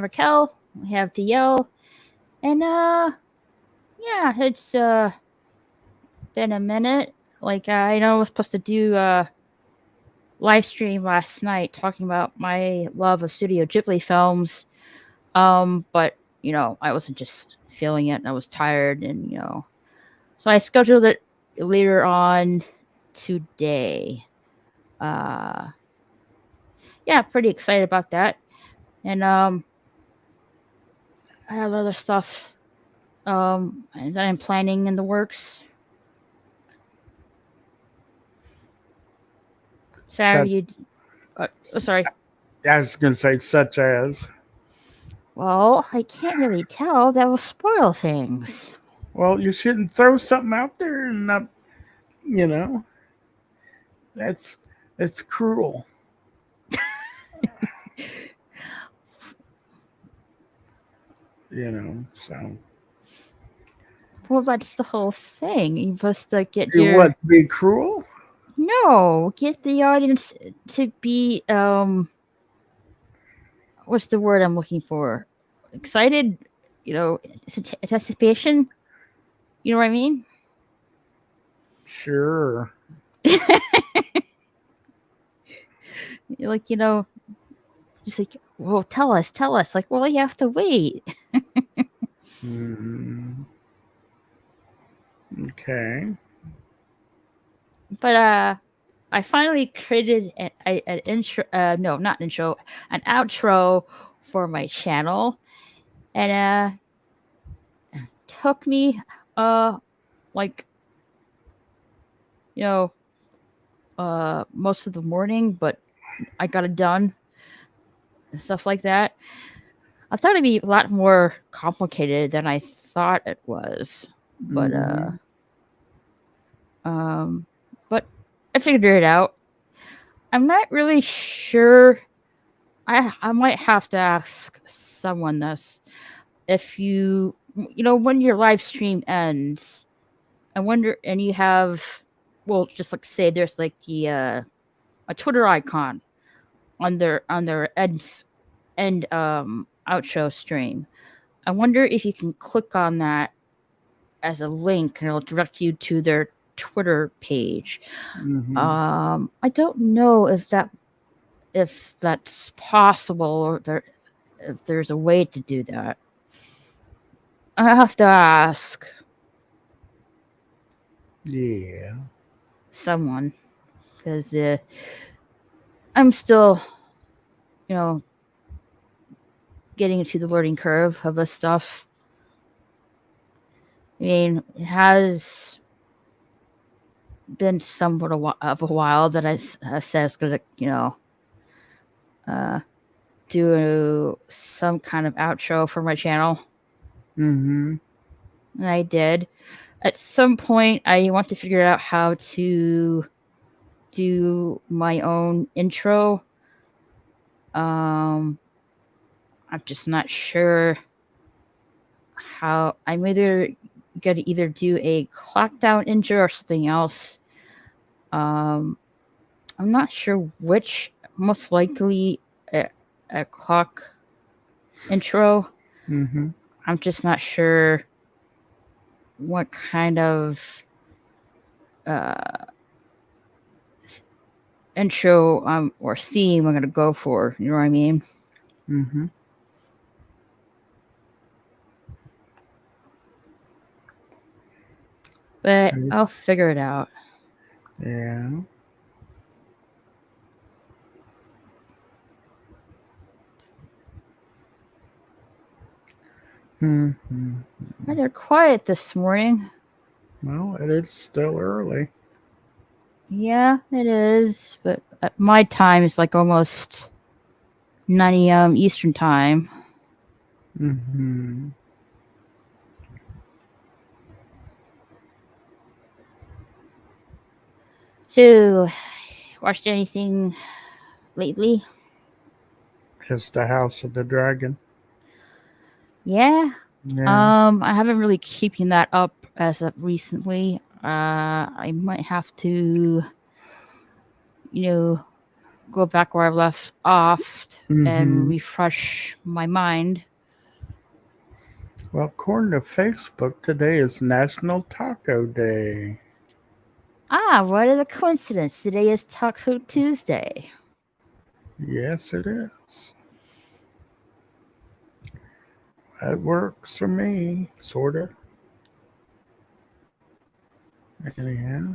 Raquel. We have DL. And yeah, it's been a minute. Like I know I was supposed to do a live stream last night talking about my love of Studio Ghibli films. But I wasn't just feeling it and I was tired and so I scheduled it later on today. Yeah, pretty excited about that. And I have other stuff that I'm planning in the works. Sorry, sorry. I was going to say such as. Well, I can't really tell. That will spoil things. Well, you shouldn't throw something out there and not, you know, that's cruel. So. Well, that's the whole thing. You're supposed to get You what? Be cruel? No, get the audience to be what's the word I'm looking for? Excited, anticipation. You know what I mean? Sure. Like, just like, well, tell us. Like, well, you have to wait. Okay. But I finally created an intro. No, not intro. An outro for my channel, and took me like most of the morning, but I got it done and stuff like that. I thought it'd be a lot more complicated than I thought it was, but but I figured it out. I'm not really sure. I might have to ask someone this. If when your live stream ends, I wonder, and you have, well, just like say there's like the a Twitter icon on their end outro stream. I wonder if you can click on that as a link and it'll direct you to their Twitter page. I don't know if that's possible or if there's a way to do that. I have to ask. Yeah. Someone, because I'm still, getting to the learning curve of this stuff. I mean, it has been somewhat of a while that I said I was going to, do some kind of outro for my channel. And I did. At some point, I want to figure out how to do my own intro. I'm just not sure how. I'm either gonna do a clock down intro or something else. I'm not sure which. Most likely a clock intro. I'm just not sure what kind of intro or theme I'm gonna go for. You know what I mean? But I'll figure it out. Yeah. They're quiet this morning. Well, it is still early. Yeah, it is. But at my time, it's like almost 9 a.m. Eastern time. So, watched anything lately? Just the House of the Dragon. Yeah. I haven't really keeping that up as of recently. I might have to, go back where I left off and Mm-hmm. refresh my mind. Well, according to Facebook, today is National Taco Day. Ah, what a coincidence. Today is Taco Tuesday. Yes, it is. That works for me, sort of. Anyhow.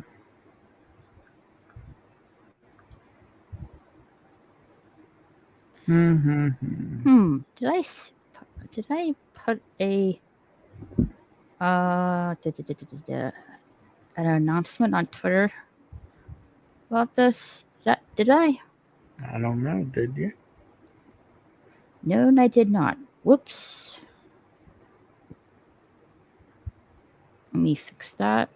Mm-hmm. Did I put a uh d- d- d- d- d- d- an announcement on Twitter about this? Did I? I don't know, did you? No, I did not. Whoops. Let me fix that.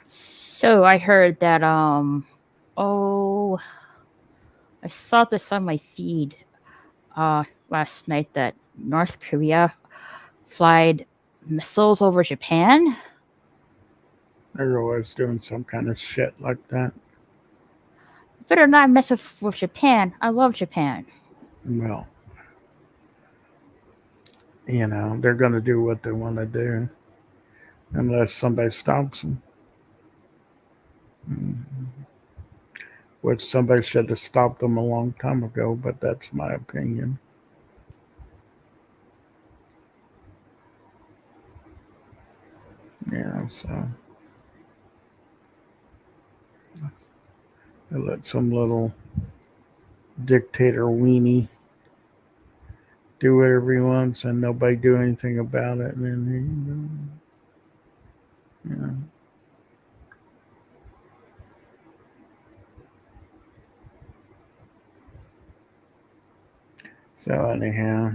So I heard that oh, I saw this on my feed last night that North Korea flied missiles over Japan. They're always doing some kind of shit like that. Better not mess with Japan. I love Japan. Well, they're going to do what they want to do unless somebody stops them. Which somebody should have stopped them a long time ago, but that's my opinion. So they let some little dictator weenie do whatever he wants and nobody do anything about it. And then, you know. So anyhow,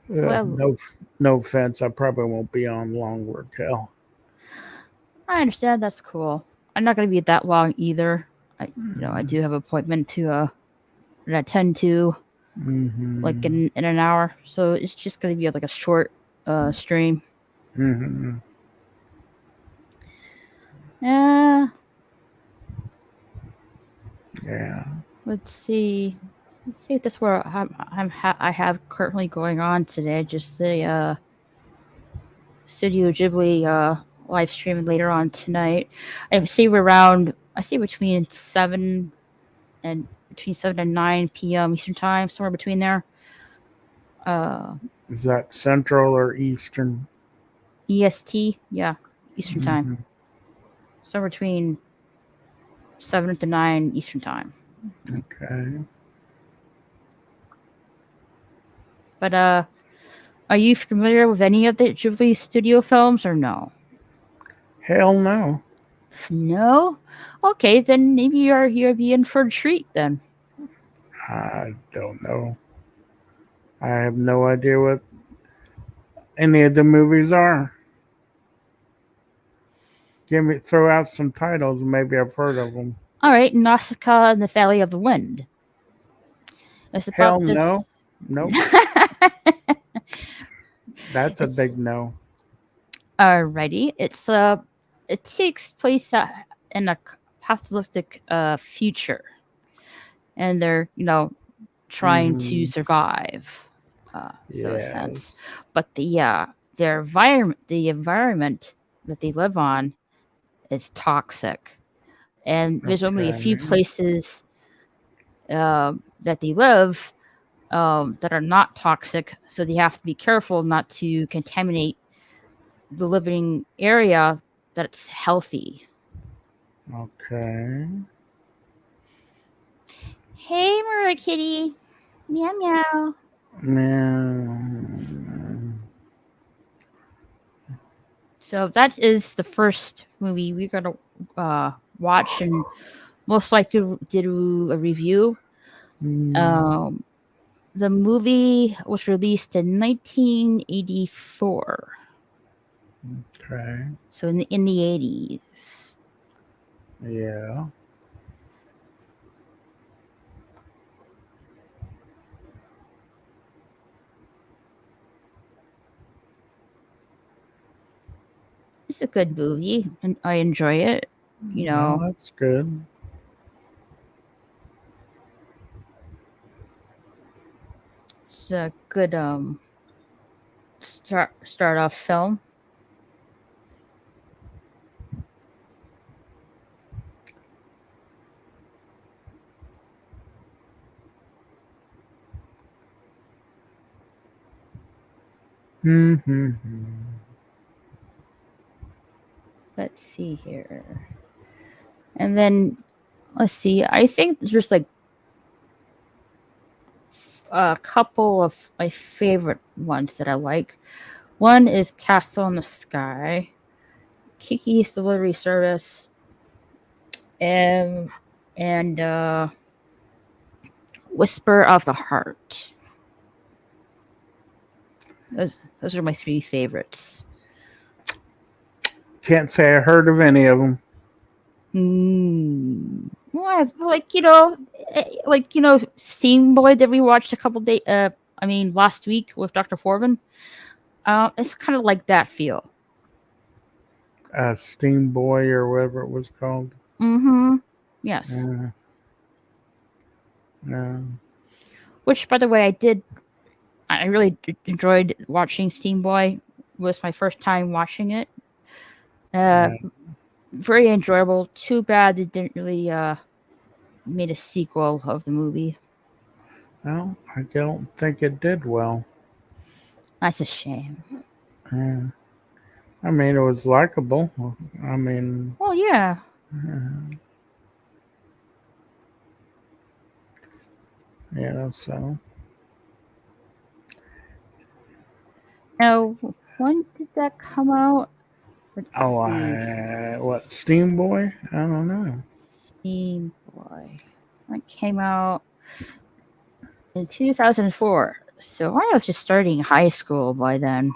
Well, no offense. I probably won't be on long work, hell. I understand. That's cool. I'm not gonna be that long either. I do have an appointment to attend to like Mm-hmm. in an hour, so it's just gonna be like a short stream. Mm-hmm. Uh, Yeah. let's see. I think that's where I have currently going on today. Just the Studio Ghibli live streaming later on tonight. I see between 7 and 9 p.m. Eastern time, somewhere between there. Uh, Is that Central or Eastern? EST, yeah, Eastern time. Mm-hmm. Somewhere between 7 to 9 Eastern time. Okay. But are you familiar with any of the Ghibli studio films or no? Hell no. No? Okay, then maybe you're in for a treat then. I don't know. I have no idea what any of the movies are. Throw out some titles, and maybe I've heard of them. All right, Nausicaa and the Valley of the Wind. It's Hell about no. this. Nope. That's a It's big no. alrighty. It takes place in a apocalyptic future, and they're trying to Mm-hmm. survive. So sense, Yes. but the environment that they live on is toxic, and there's only a few Okay. places that they live that are not toxic. So they have to be careful not to contaminate the living area that's healthy. Okay. Hey, Murder Kitty. Meow meow. Man. So that is the first movie we're gonna watch, and most likely do a review. Um, the movie was released in 1984, Okay. so in the 80s. Yeah. It's a good movie, and I enjoy it. You Well, know, that's good. it's a good start off film. Mm-hmm. Let's see here, and then let's see. I think there's like a couple of my favorite ones that I like. One is Castle in the Sky, Kiki's Delivery Service, and Whisper of the Heart. Those are my three favorites. Can't say I heard of any of them. Well, Steam Boy that we watched a couple days. Last week with Dr. Forvin. It's kind of like that feel. Steam Boy or whatever it was called. Mm-hmm. Yes. No. Which, by the way, I really enjoyed watching Steam Boy. It was my first time watching it. Yeah. Very enjoyable. Too bad they didn't really made a sequel of the movie. Well, I don't think it did well. That's a shame. Yeah. I mean, it was likable. I mean, Well, yeah. so. Now, when did that come out? Let's see. What, Steam Boy? I don't know. Steam Boy. That came out in 2004. So I was just starting high school by then.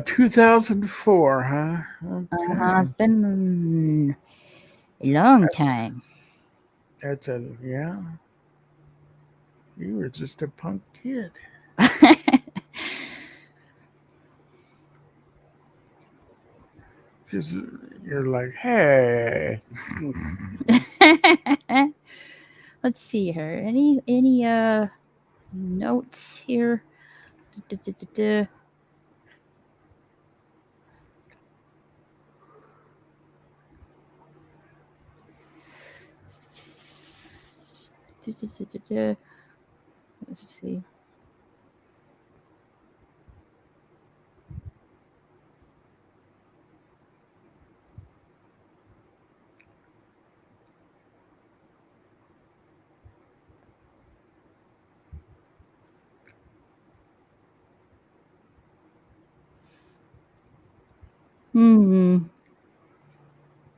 2004, huh? It's Okay. been a long time. Yeah. You were just a punk kid. Just, you're like, hey. Let's see here. Any notes here? Da-da-da-da-da. Da-da-da-da-da. Let's see.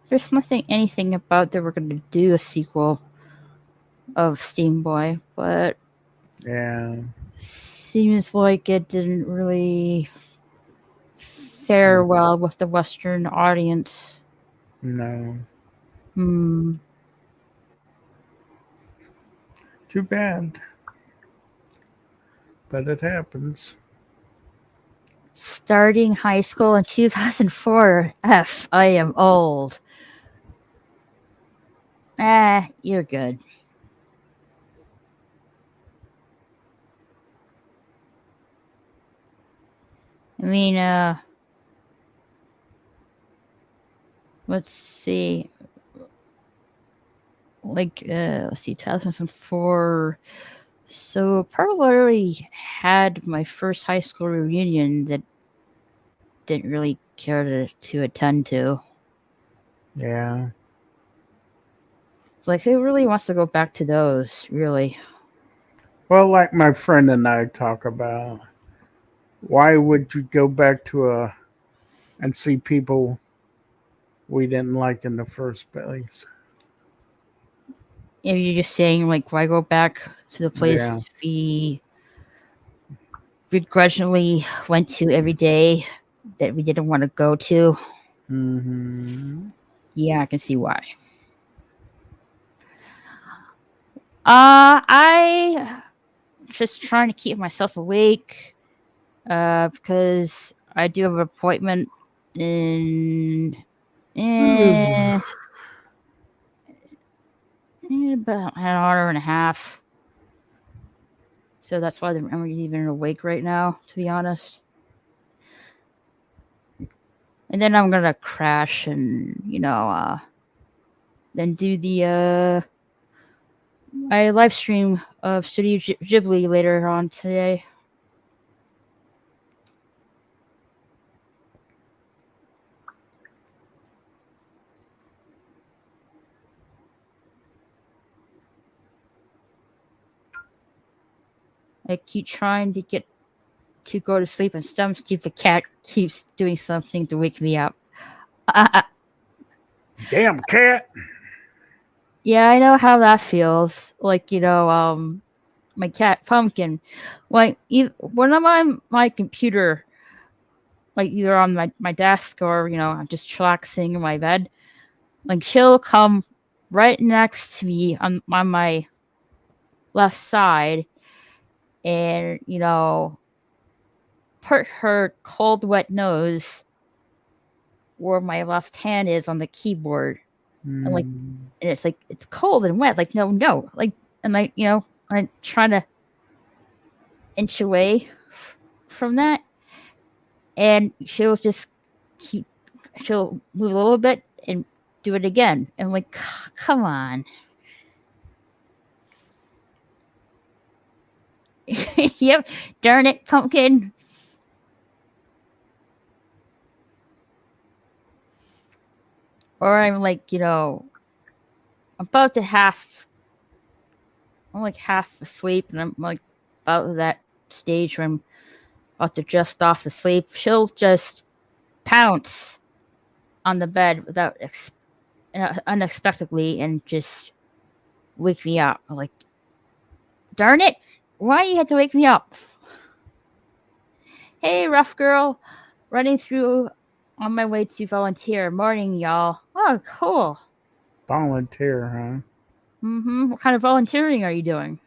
There's anything about that we're going to do a sequel of Steam Boy, but Yeah. seems like it didn't really fare well with the Western audience. No. Hmm. Too bad. But it happens. Starting high school in 2004. I am old. You're good. I mean, let's see. Let's see, 2004. So probably had my first high school reunion that didn't really care to attend to. Yeah. Like, who really wants to go back to those? Really? Well, like my friend and I talk about, why would you go back to a and see people we didn't like in the first place? If you're just saying, like, why go back to the Yeah. place we begrudgingly went to every day that we didn't want to go to? Hmm. Yeah, I can see why. I just trying to keep myself awake. Because I do have an appointment in eh, about an hour and a half. So that's why I'm even awake right now, to be honest. And then I'm gonna crash and then do the my live stream of Studio Ghibli later on today. I keep trying to get to go to sleep, and some stupid cat keeps doing something to wake me up. Damn cat. Yeah, I know how that feels. Like, my cat Pumpkin, like when I'm on my computer, like either on my desk or I'm just chillaxing in my bed, like she'll come right next to me on my left side, and put her cold wet nose where my left hand is on the keyboard, and like Mm. and it's like it's cold and wet. Like no, like, and I'm trying to inch away from that, and she'll just keep she'll move a little bit and do it again. And I'm like, come on. Yep, darn it, Pumpkin. Or I'm like, about to I'm like half asleep, and I'm like about that stage where I'm about to drift off to sleep. She'll just pounce on the bed without unexpectedly and just wake me up. I'm like, darn it, why you had to wake me up? Hey, rough girl, running through on my way to volunteer. Morning, y'all. Oh, cool. Volunteer, huh? Mm-hmm. What kind of volunteering are you doing?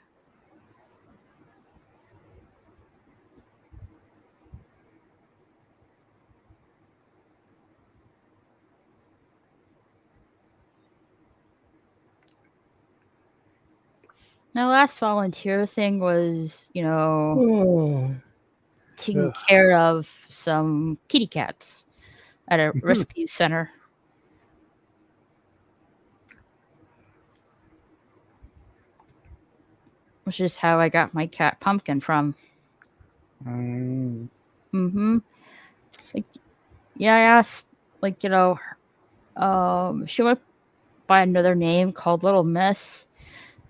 My last volunteer thing was, Oh. taking care of some kitty cats at a rescue center. Which is how I got my cat Pumpkin from. Mm. Mm-hmm. It's like, yeah, I asked, like, she went by another name called Little Miss,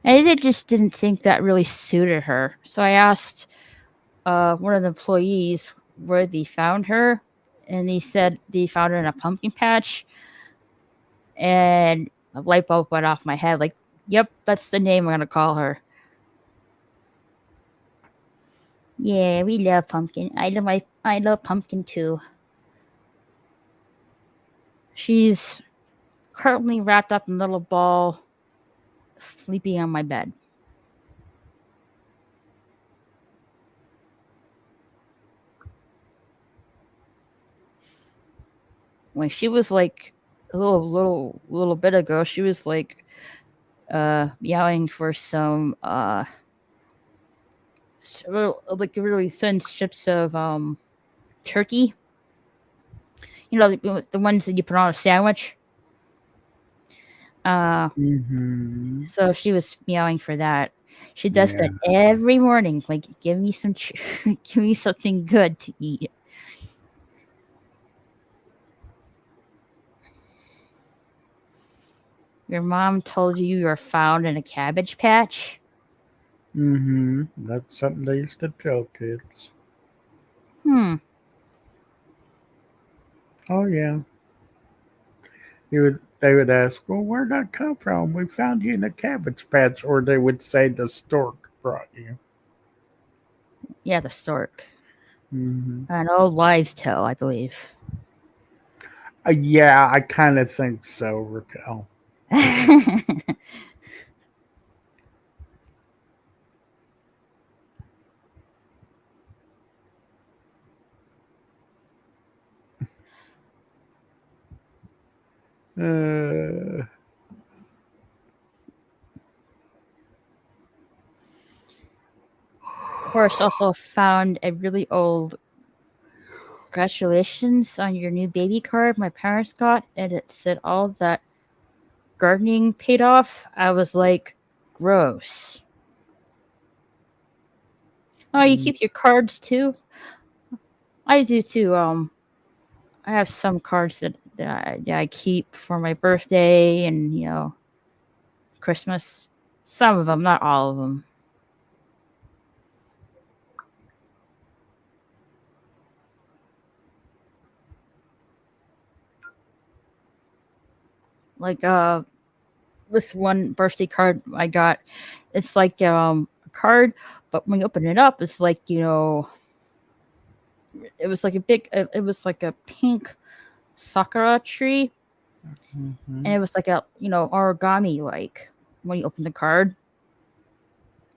and they just didn't think that really suited her. So I asked one of the employees where they found her, and they said they found her in a pumpkin patch, and a light bulb went off my head. Like, yep, that's the name I'm gonna call her. Yeah, we love Pumpkin. I love Pumpkin too. She's currently wrapped up in a little ball, sleeping on my bed. When she was like a little bit ago, she was like meowing for some like really thin strips of turkey. The ones that you put on a sandwich. Mm-hmm. So she was meowing for that. She does Yeah. that every morning. Like, give me some, give me something good to eat. Your mom told you were found in a cabbage patch? Mm-hmm. That's something they used to tell kids. Hmm. Oh yeah. They would ask, well, where'd that come from? We found you in a cabbage patch, or they would say the stork brought you. Yeah, the stork. Mm-hmm. An old wives' tale, I believe. Yeah, I kind of think so, Raquel. Uh, Of course, also found a really old congratulations on your new baby card my parents got, and it said all that gardening paid off. I was like, gross. Oh, you keep your cards too? I do too. I have some cards that I keep for my birthday and Christmas. Some of them, not all of them. Like this one birthday card I got, it's like a card, but when you open it up, it's like it was like a big, it was like a pink sakura tree, mm-hmm. and it was like a origami like when you open the card.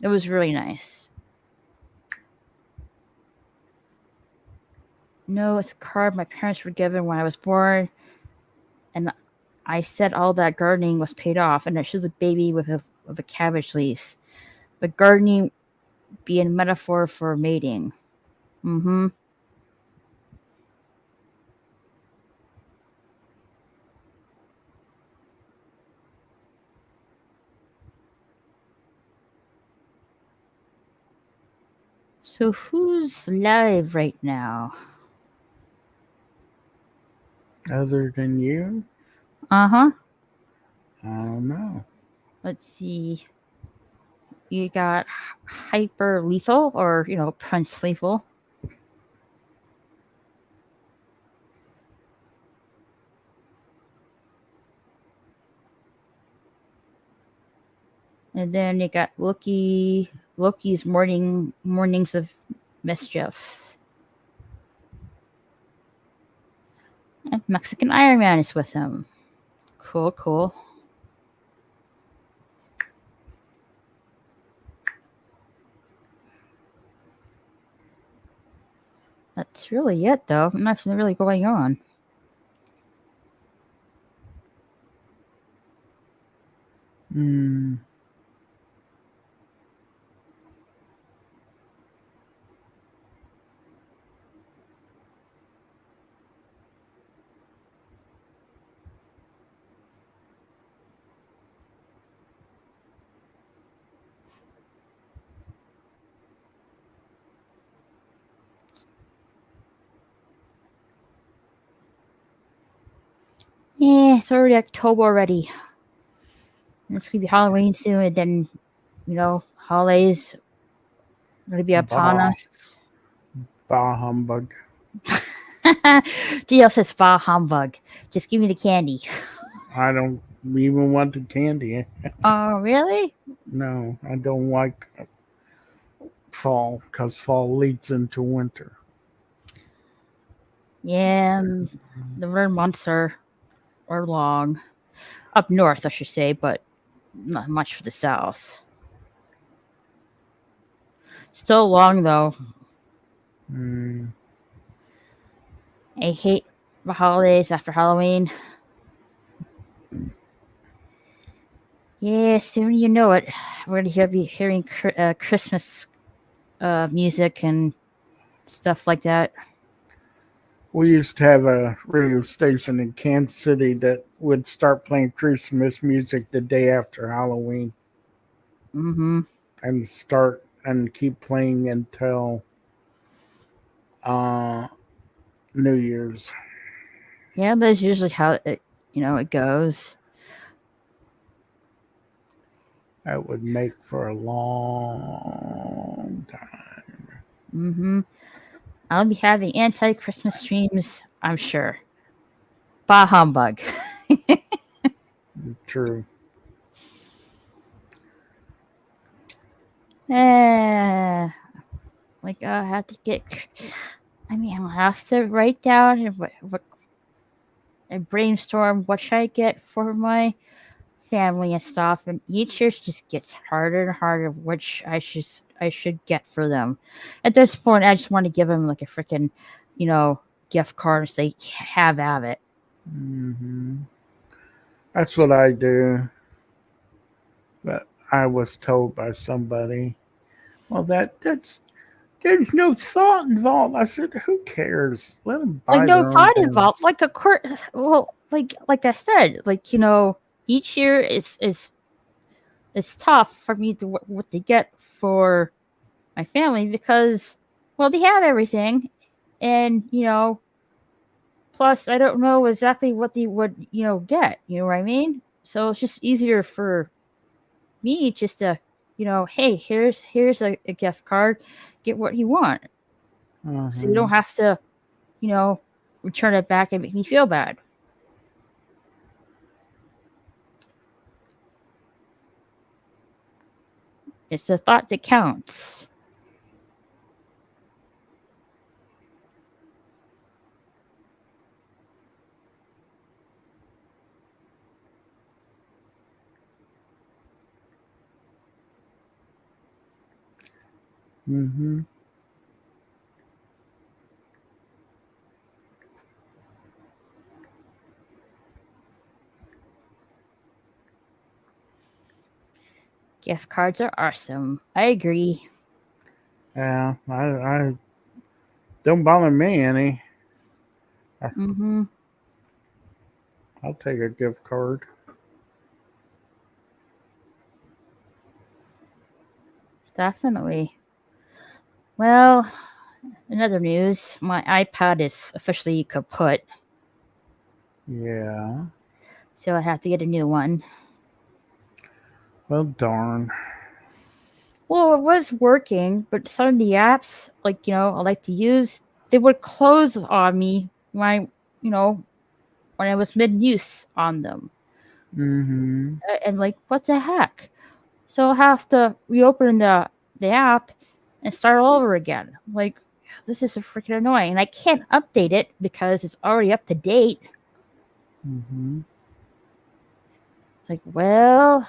It was really nice. No, it's a card my parents were given when I was born, and I said all that gardening was paid off, and it shows a baby with a cabbage leaf. But gardening being a metaphor for mating. Mm-hmm. So who's live right now? Other than you, Uh-huh. I don't know. Let's see. You got Hyper Lethal or, Prince Lethal. And then you got Loki's Mornings of Mischief. And Mexican Iron Man is with him. Cool, cool. That's really it, though. Nothing really going on. Mm, Yeah, it's already October already. It's gonna be Halloween soon, and then holidays are gonna be upon bah, us. bah humbug. DL says, "Bah humbug! Just give me the candy." I don't even want the candy. Oh, really? No, I don't like fall because fall leads into winter. Yeah, the winter months are long up north, I should say, but not much for the south. Still long though. Mm, I hate the holidays after Halloween. Yeah, soon you know it. We're gonna be hearing Christmas music and stuff like that. we used to have a radio station in Kansas City that would start playing Christmas music the day after Halloween Mm-hmm. and start and keep playing until uh, New Year's. Yeah, that's usually how it goes. That would make for a long time. Mm-hmm. I'll be having anti-Christmas streams, I'm sure. Bah humbug. True. Eh, like I have to get. I mean, I'll have to write down and brainstorm what should I get for my family and stuff. And each year just gets harder and harder which I should get for them. At this point, I just want to give them like a freaking, you know, gift card and say, have it. Hmm. That's what I do. But I was told by somebody, well, that's there's no thought involved. I said, who cares? Let them Like buy no their own thought thing. involved. Like a court. Well, like I said, like each year is it's tough for me to what to get for my family because well they have everything and plus I don't know exactly what they would get. You know what I mean? So it's just easier for me just to hey here's a gift card, get what you want, so you Uh-huh. don't have to you know return it back and make me feel bad. It's the thought that counts. Hmm. Gift cards are awesome. I agree. Yeah, I don't bother me any. I- Mm-hmm. I'll take a gift card. Definitely. Well, in other news, my iPad is officially kaput, Yeah. so I have to get a new one. Well, darn. Well, it was working, but some of the apps, like, I like to use, they would close on me you know, when I was mid use on them. Hmm. And, like, what the heck? So I'll have to reopen the app and start all over again. Like, this is freaking annoying. And I can't update it because it's already up to date. Hmm. Like, well,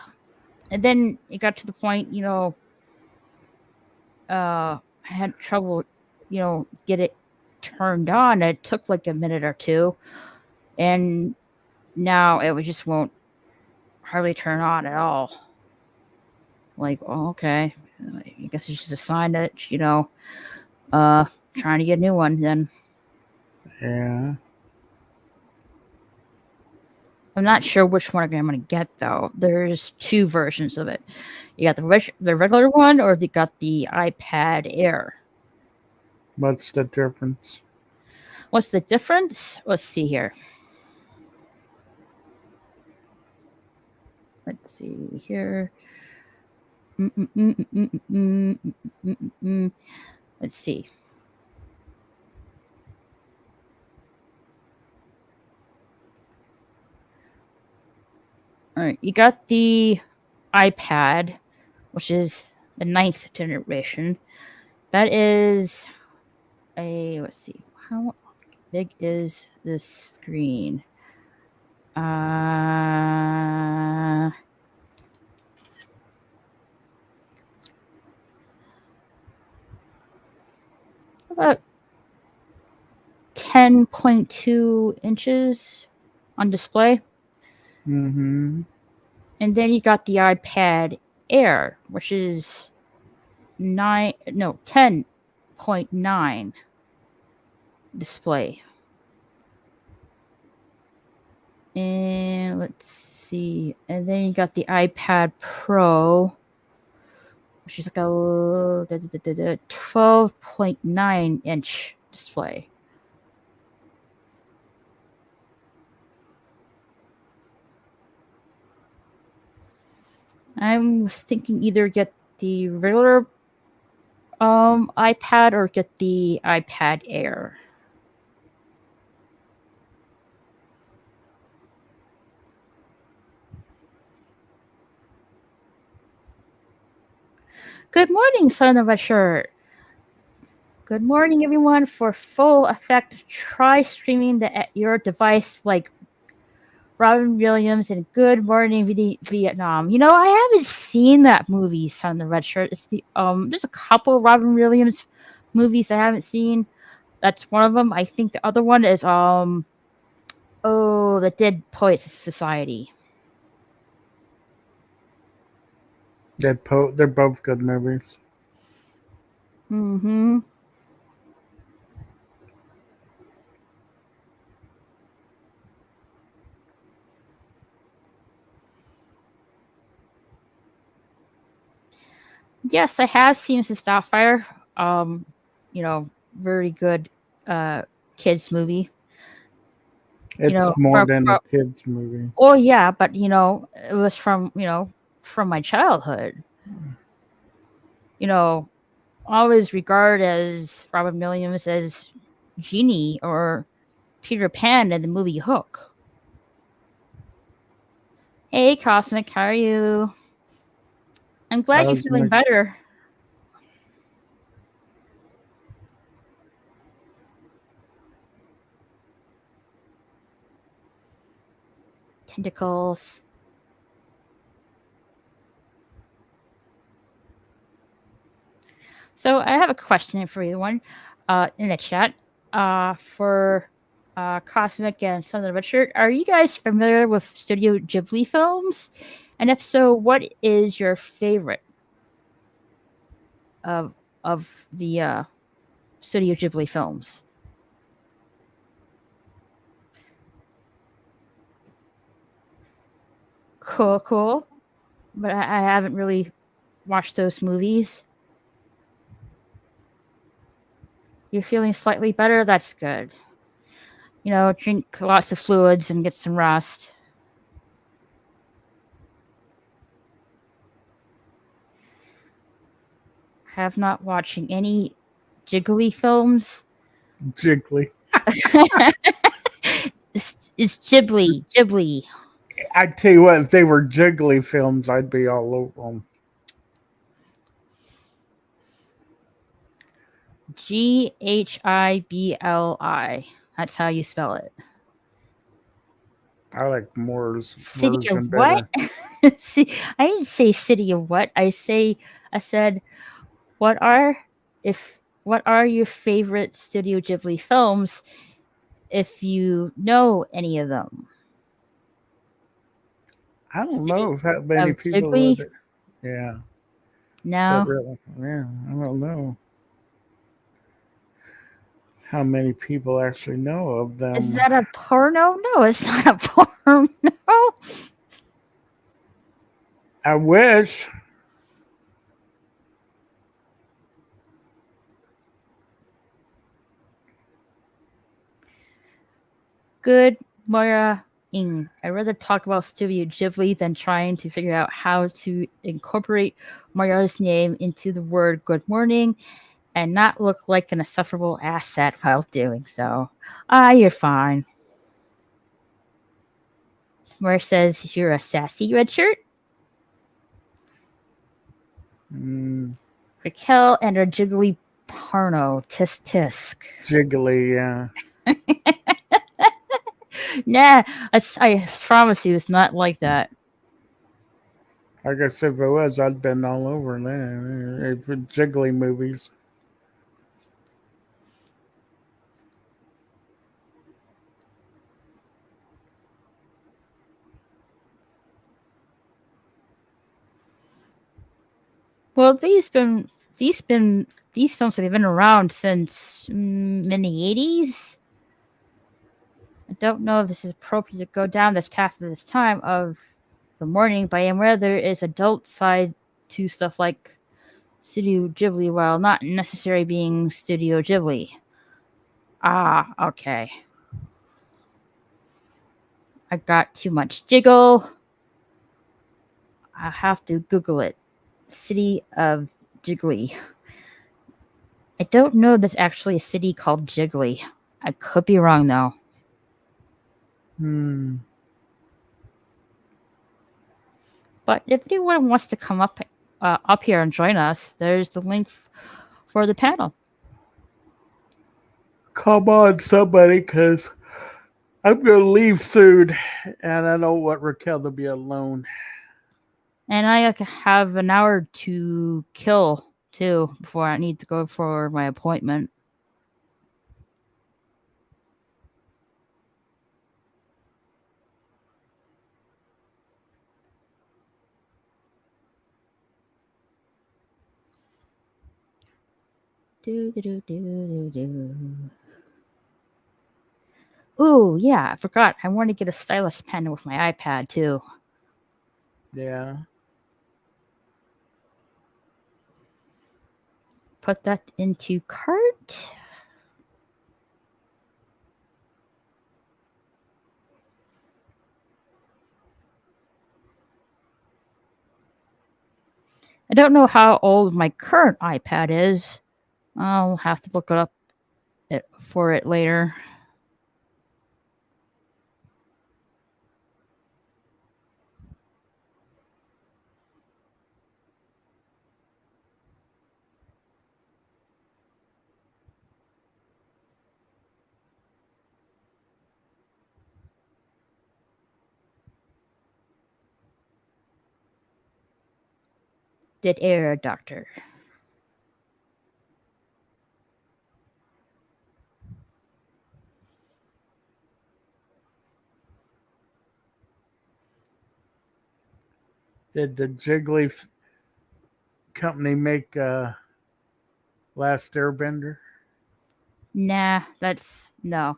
and then it got to the point, I had trouble, get it turned on. It took like a minute or two, and now just won't hardly turn on at all. Like, oh, okay, I guess it's just a sign that uh, trying to get a new one. Then Yeah. I'm not sure which one I'm going to get though. There's two versions of it. You got the regular one, or you got the iPad Air. What's the difference? What's the difference? Let's see here. Let's see here. Let's see. All right, you got the iPad, which is the ninth generation. That is let's see, how big is this screen? Uh, about 10.2 inches on display. Hmm. And then you got the iPad Air, which is 10.9 display. And let's see. And then you got the iPad Pro, which is like a 12.9 inch display. I was thinking either get the regular iPad or get the iPad Air. Good morning, son of a shirt. Good morning, everyone. For full effect, try streaming your device like Robin Williams in Good Morning Vietnam. You know, I haven't seen that movie, Son of the Red Shirt. It's there's a couple Robin Williams movies I haven't seen. That's one of them. I think the other one is the Dead Poets Society. They're both good movies. Mm-hmm. Yes, I have seen Mrs. Starfire. Very good kids movie. It's more than a kids movie. Oh yeah, but it was from from my childhood. Always regard as Robin Williams as Genie or Peter Pan in the movie Hook. Hey Cosmic, how are you? I'm glad you're feeling better. Tentacles. So I have a question for you, one in the chat for Cosmic and Son of Richard. Are you guys familiar with Studio Ghibli films? And if so, what is your favorite of the Studio Ghibli films? Cool. But I haven't really watched those movies. You're feeling slightly better? That's good. Drink lots of fluids and get some rest. Have not watching any Jiggly films. Jiggly. It's Ghibli. I tell you what, if they were Jiggly films, I'd be all over them. Ghibli. That's how you spell it. I like Moore's City version of what? better. See, I didn't say city of what. I said, what are your favorite Studio Ghibli films? If you know any of them. I don't know if that many people would. Yeah. No. Really, yeah, I don't know how many people actually know of them. Is that a porno? No, it's not a porno. I wish. Good Moira Ing. I'd rather talk about Studio Ghibli than trying to figure out how to incorporate Moira's name into the word good morning and not look like an insufferable asset while doing so. You're fine. Moira says you're a sassy red shirt. Raquel and her jiggly porno. Tisk tisk. Jiggly, yeah. Nah, I promise you it's not like that. I guess if it was, I'd been all over that. Jiggly movies. Well, these films have been around since in the 80s. I don't know if this is appropriate to go down this path at this time of the morning, but I am aware there is adult side to stuff like Studio Ghibli, while not necessarily being Studio Ghibli. Okay. I got too much jiggle. I have to Google it. City of Jiggly. I don't know there's actually a city called Jiggly. I could be wrong though. But if anyone wants to come up here and join us, there's the link for the panel. Come on, somebody, because I'm going to leave soon, and I don't want Raquel to be alone. And I have an hour to kill too before I need to go for my appointment. Ooh, yeah, I forgot. I want to get a stylus pen with my iPad too. Yeah. Put that into cart. I don't know how old my current iPad is. I'll have to look it up for it later. Dead air, doctor. Did the Jiggly company make Last Airbender? Nah, that's no.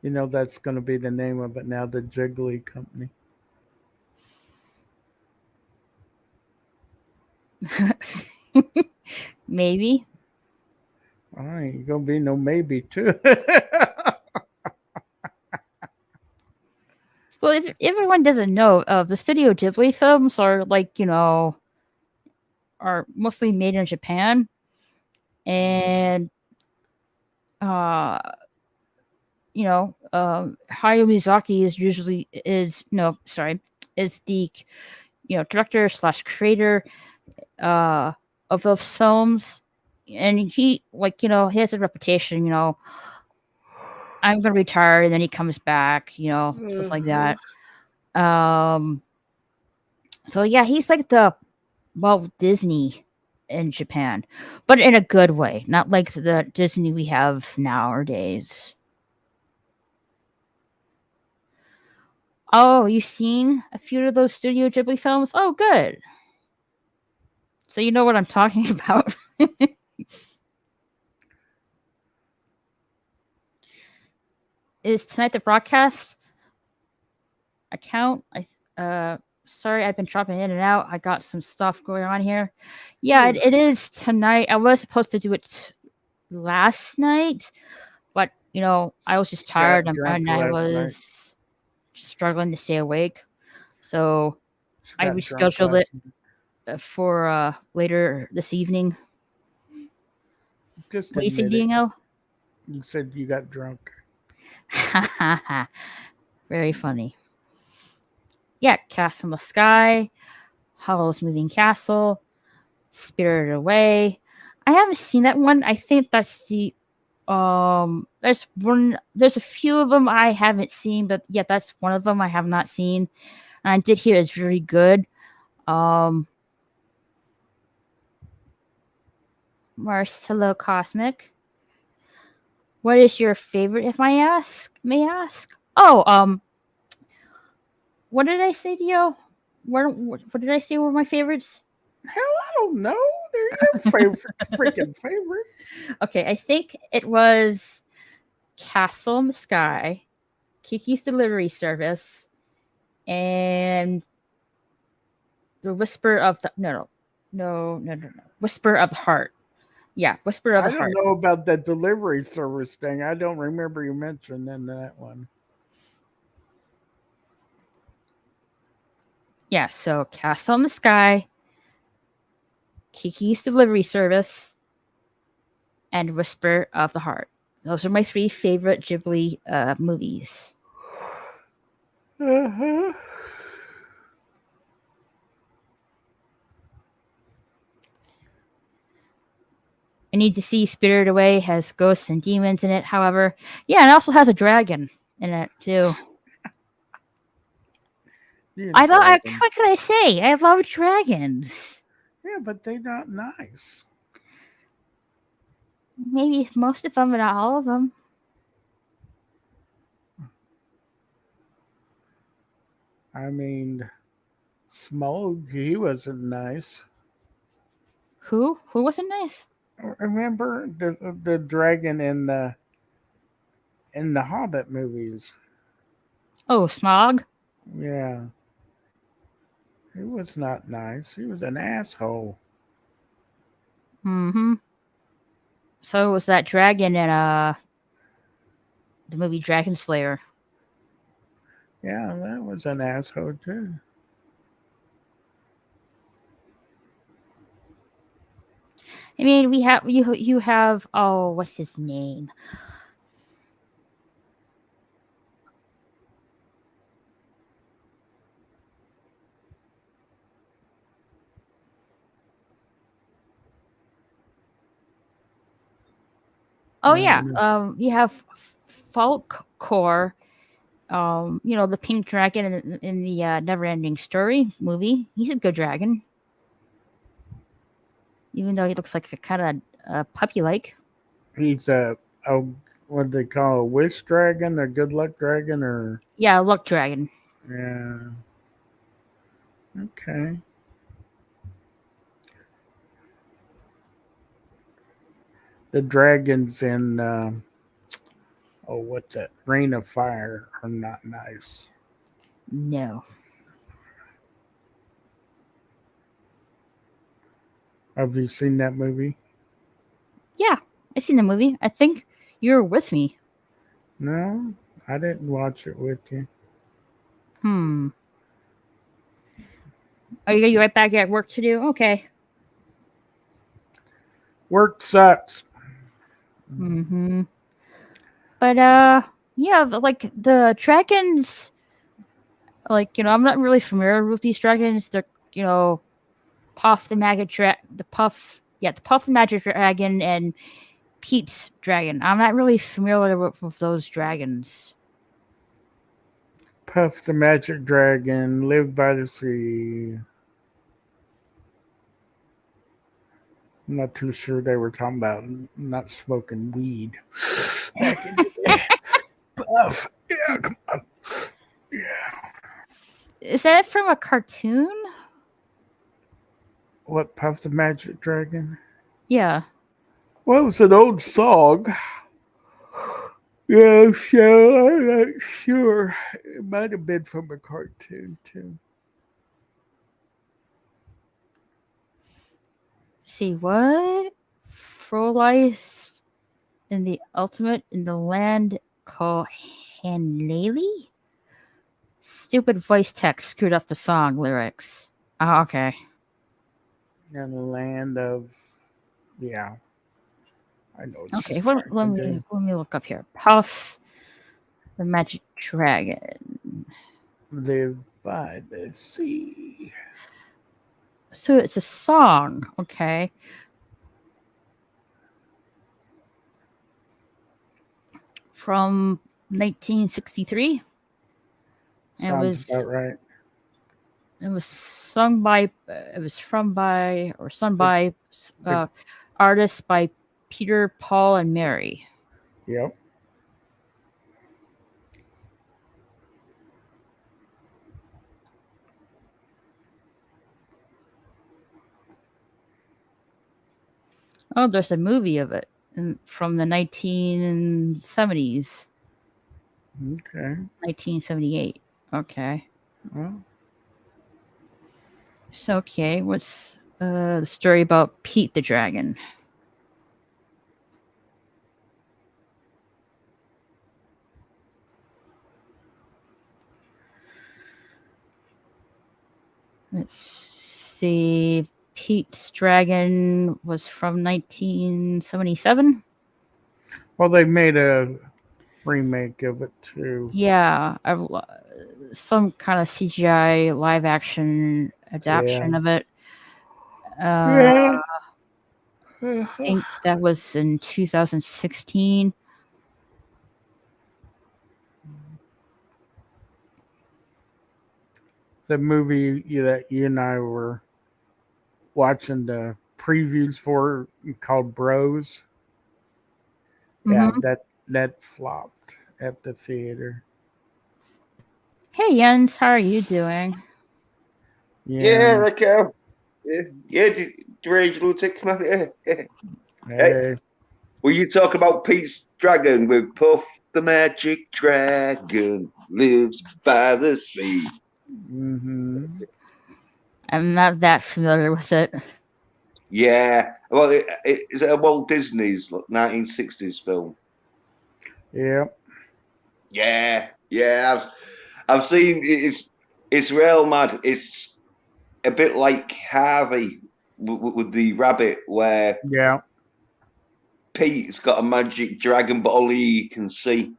You know, that's going to be the name of it now, the Jiggly company. Maybe. All right, you're going to be no maybe, too. Well, if everyone doesn't know, the Studio Ghibli films are are mostly made in Japan, and Hayao Miyazaki is the director slash creator of those films, and he he has a reputation. I'm gonna retire, and then he comes back. Stuff like that. So yeah, he's like the Walt Disney in Japan, but in a good way, not like the Disney we have nowadays. Oh, you've seen a few of those Studio Ghibli films? Oh, good. So you know what I'm talking about. Is tonight the broadcast account? Sorry, I've been dropping in and out. I got some stuff going on here. Yeah, it is tonight. I was supposed to do it last night, but I was just tired and I was struggling to stay awake, so I rescheduled it for later this evening. Just what do you say, admit it. Dingo? You said you got drunk. Very funny. Yeah, Castle in the Sky, Hollow's Moving Castle, Spirited Away. I haven't seen that one. I think that's the there's a few of them I haven't seen, but yeah, that's one of them I have not seen. And I did hear it's very good. Marcelo Cosmic. What is your favorite, if I may ask? Oh, what did I say to you? What did I say were my favorites? Hell, I don't know. They're your favorite, freaking favorite. Okay, I think it was Castle in the Sky, Kiki's Delivery Service, and the Whisper of the no, Whisper of the Heart. Yeah, Whisper of the Heart. I don't know about that delivery service thing. I don't remember you mentioning that one. Yeah, so Castle in the Sky, Kiki's Delivery Service, and Whisper of the Heart. Those are my three favorite Ghibli movies. Uh-huh. I need to see Spirited Away has ghosts and demons in it, however. Yeah, and it also has a dragon in it, too. These I love. dragons. What can I say? I love dragons. Yeah, but they're not nice. Maybe most of them, but not all of them. I mean, Smog, he wasn't nice. Who? Who wasn't nice? Remember the dragon in the Hobbit movies? Oh, Smog. Yeah, he was not nice. He was an asshole. Mm-hmm. So was that dragon in the movie Dragon Slayer. Yeah, that was an asshole too. I mean, we have you have oh, what's his name? Oh yeah, And you have Falkor. The pink dragon in the Never-Ending Story movie. He's a good dragon, even though he looks like a kind of puppy-like. he's a what they call a wish dragon, a good luck dragon, or Yeah, luck dragon. yeah. Okay. The dragons in oh, what's that? Rain of Fire are not nice. No. Have you seen that movie? Yeah, I seen the movie. I think you're with me. No, I didn't watch it with you. Hmm. Are you right back at work to do? Okay. Work sucks. Mm-hmm. But yeah, like the dragons, like I'm not really familiar with these dragons. They're Puff the Magic the Puff the Magic Dragon and Pete's dragon. I'm not really familiar with those dragons. Puff the Magic Dragon, Live by the Sea. I'm not too sure they were talking about not smoking weed. Back in the day. Puff. Yeah, come on. Yeah. Is that from a cartoon? What, Puff the Magic Dragon? Yeah. Well, it was an old song. Yeah, so I'm not sure. It might have been from a cartoon, too. See what? Frolice in the land called Hanley? Stupid voice text screwed up the song lyrics. Oh, okay. In the land of, yeah, I know what Okay, she's trying to do. let me look up here. Puff the Magic Dragon. Live by the sea. So it's a song, okay. From 1963. And Sounds about right. it was sung by it was from by or sung The, by the, artists by Peter, Paul, and Mary. yep. Oh, there's a movie of it from the 1970s, Okay. 1978. Okay. Well, So, okay, what's the story about Pete the Dragon? Let's see. Pete's Dragon was from 1977. Well, they made a remake of it too. Yeah, some kind of CGI live action Yeah. adaptation of it. I Yeah. think that was in 2016. The movie that you and I were watching the previews for called Bros. Yeah, Mm-hmm. that flopped at the theater. Hey Jens, how are you doing? Yeah, Yeah. Raquel. Yeah, deranged lunatic, man. Yeah. Hey, Hey. will you talk about Pete's Dragon with Puff the Magic Dragon lives by the sea? Mm-hmm. I'm not that familiar with it. Yeah, well, it's a Walt Disney's 1960s film. Yep. Yeah, I've seen it's real mad. It's a bit like Harvey with the rabbit, where Yeah. Pete's got a magic dragon, but only he can see,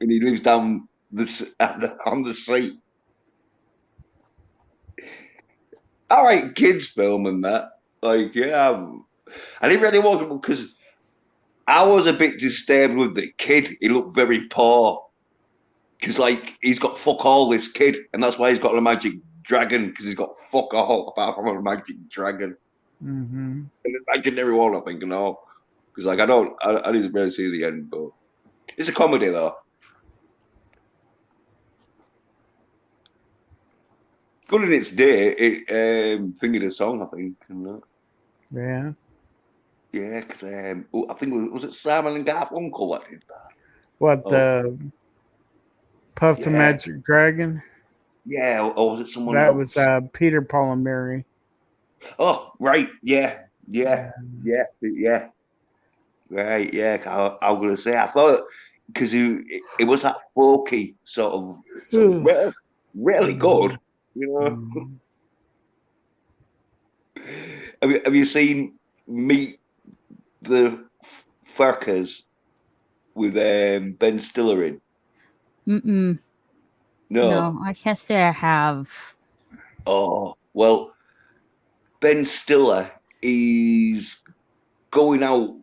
and he lives down on the sea. All right, kids film and that. Like, yeah, and it really was because I was a bit disturbed with the kid. He looked very poor because, like, he's got fuck all, this kid, and that's why he's got a magic dragon, because he's got fuck all apart from a magic dragon. Mm-hmm. And the legendary one, I think, no, because like I didn't really see the end, but it's a comedy though. Good in its day. It fingered a song, I think, and that. Yeah. Yeah, because I think was it Simon and Garfunkel that did that? What Oh, Puff the yeah, Magic Dragon? yeah, or was it someone That was else? Peter, Paul, and Mary. Oh, right, yeah, yeah, Yeah. yeah, right, yeah. I was gonna say I thought because it was that folky sort of really good, Mhm. you know. Mhm. Have you seen Meet the Farkers with Ben Stiller in? Mm-mm. No. No, I can't say I have. Oh, well, Ben Stiller is going out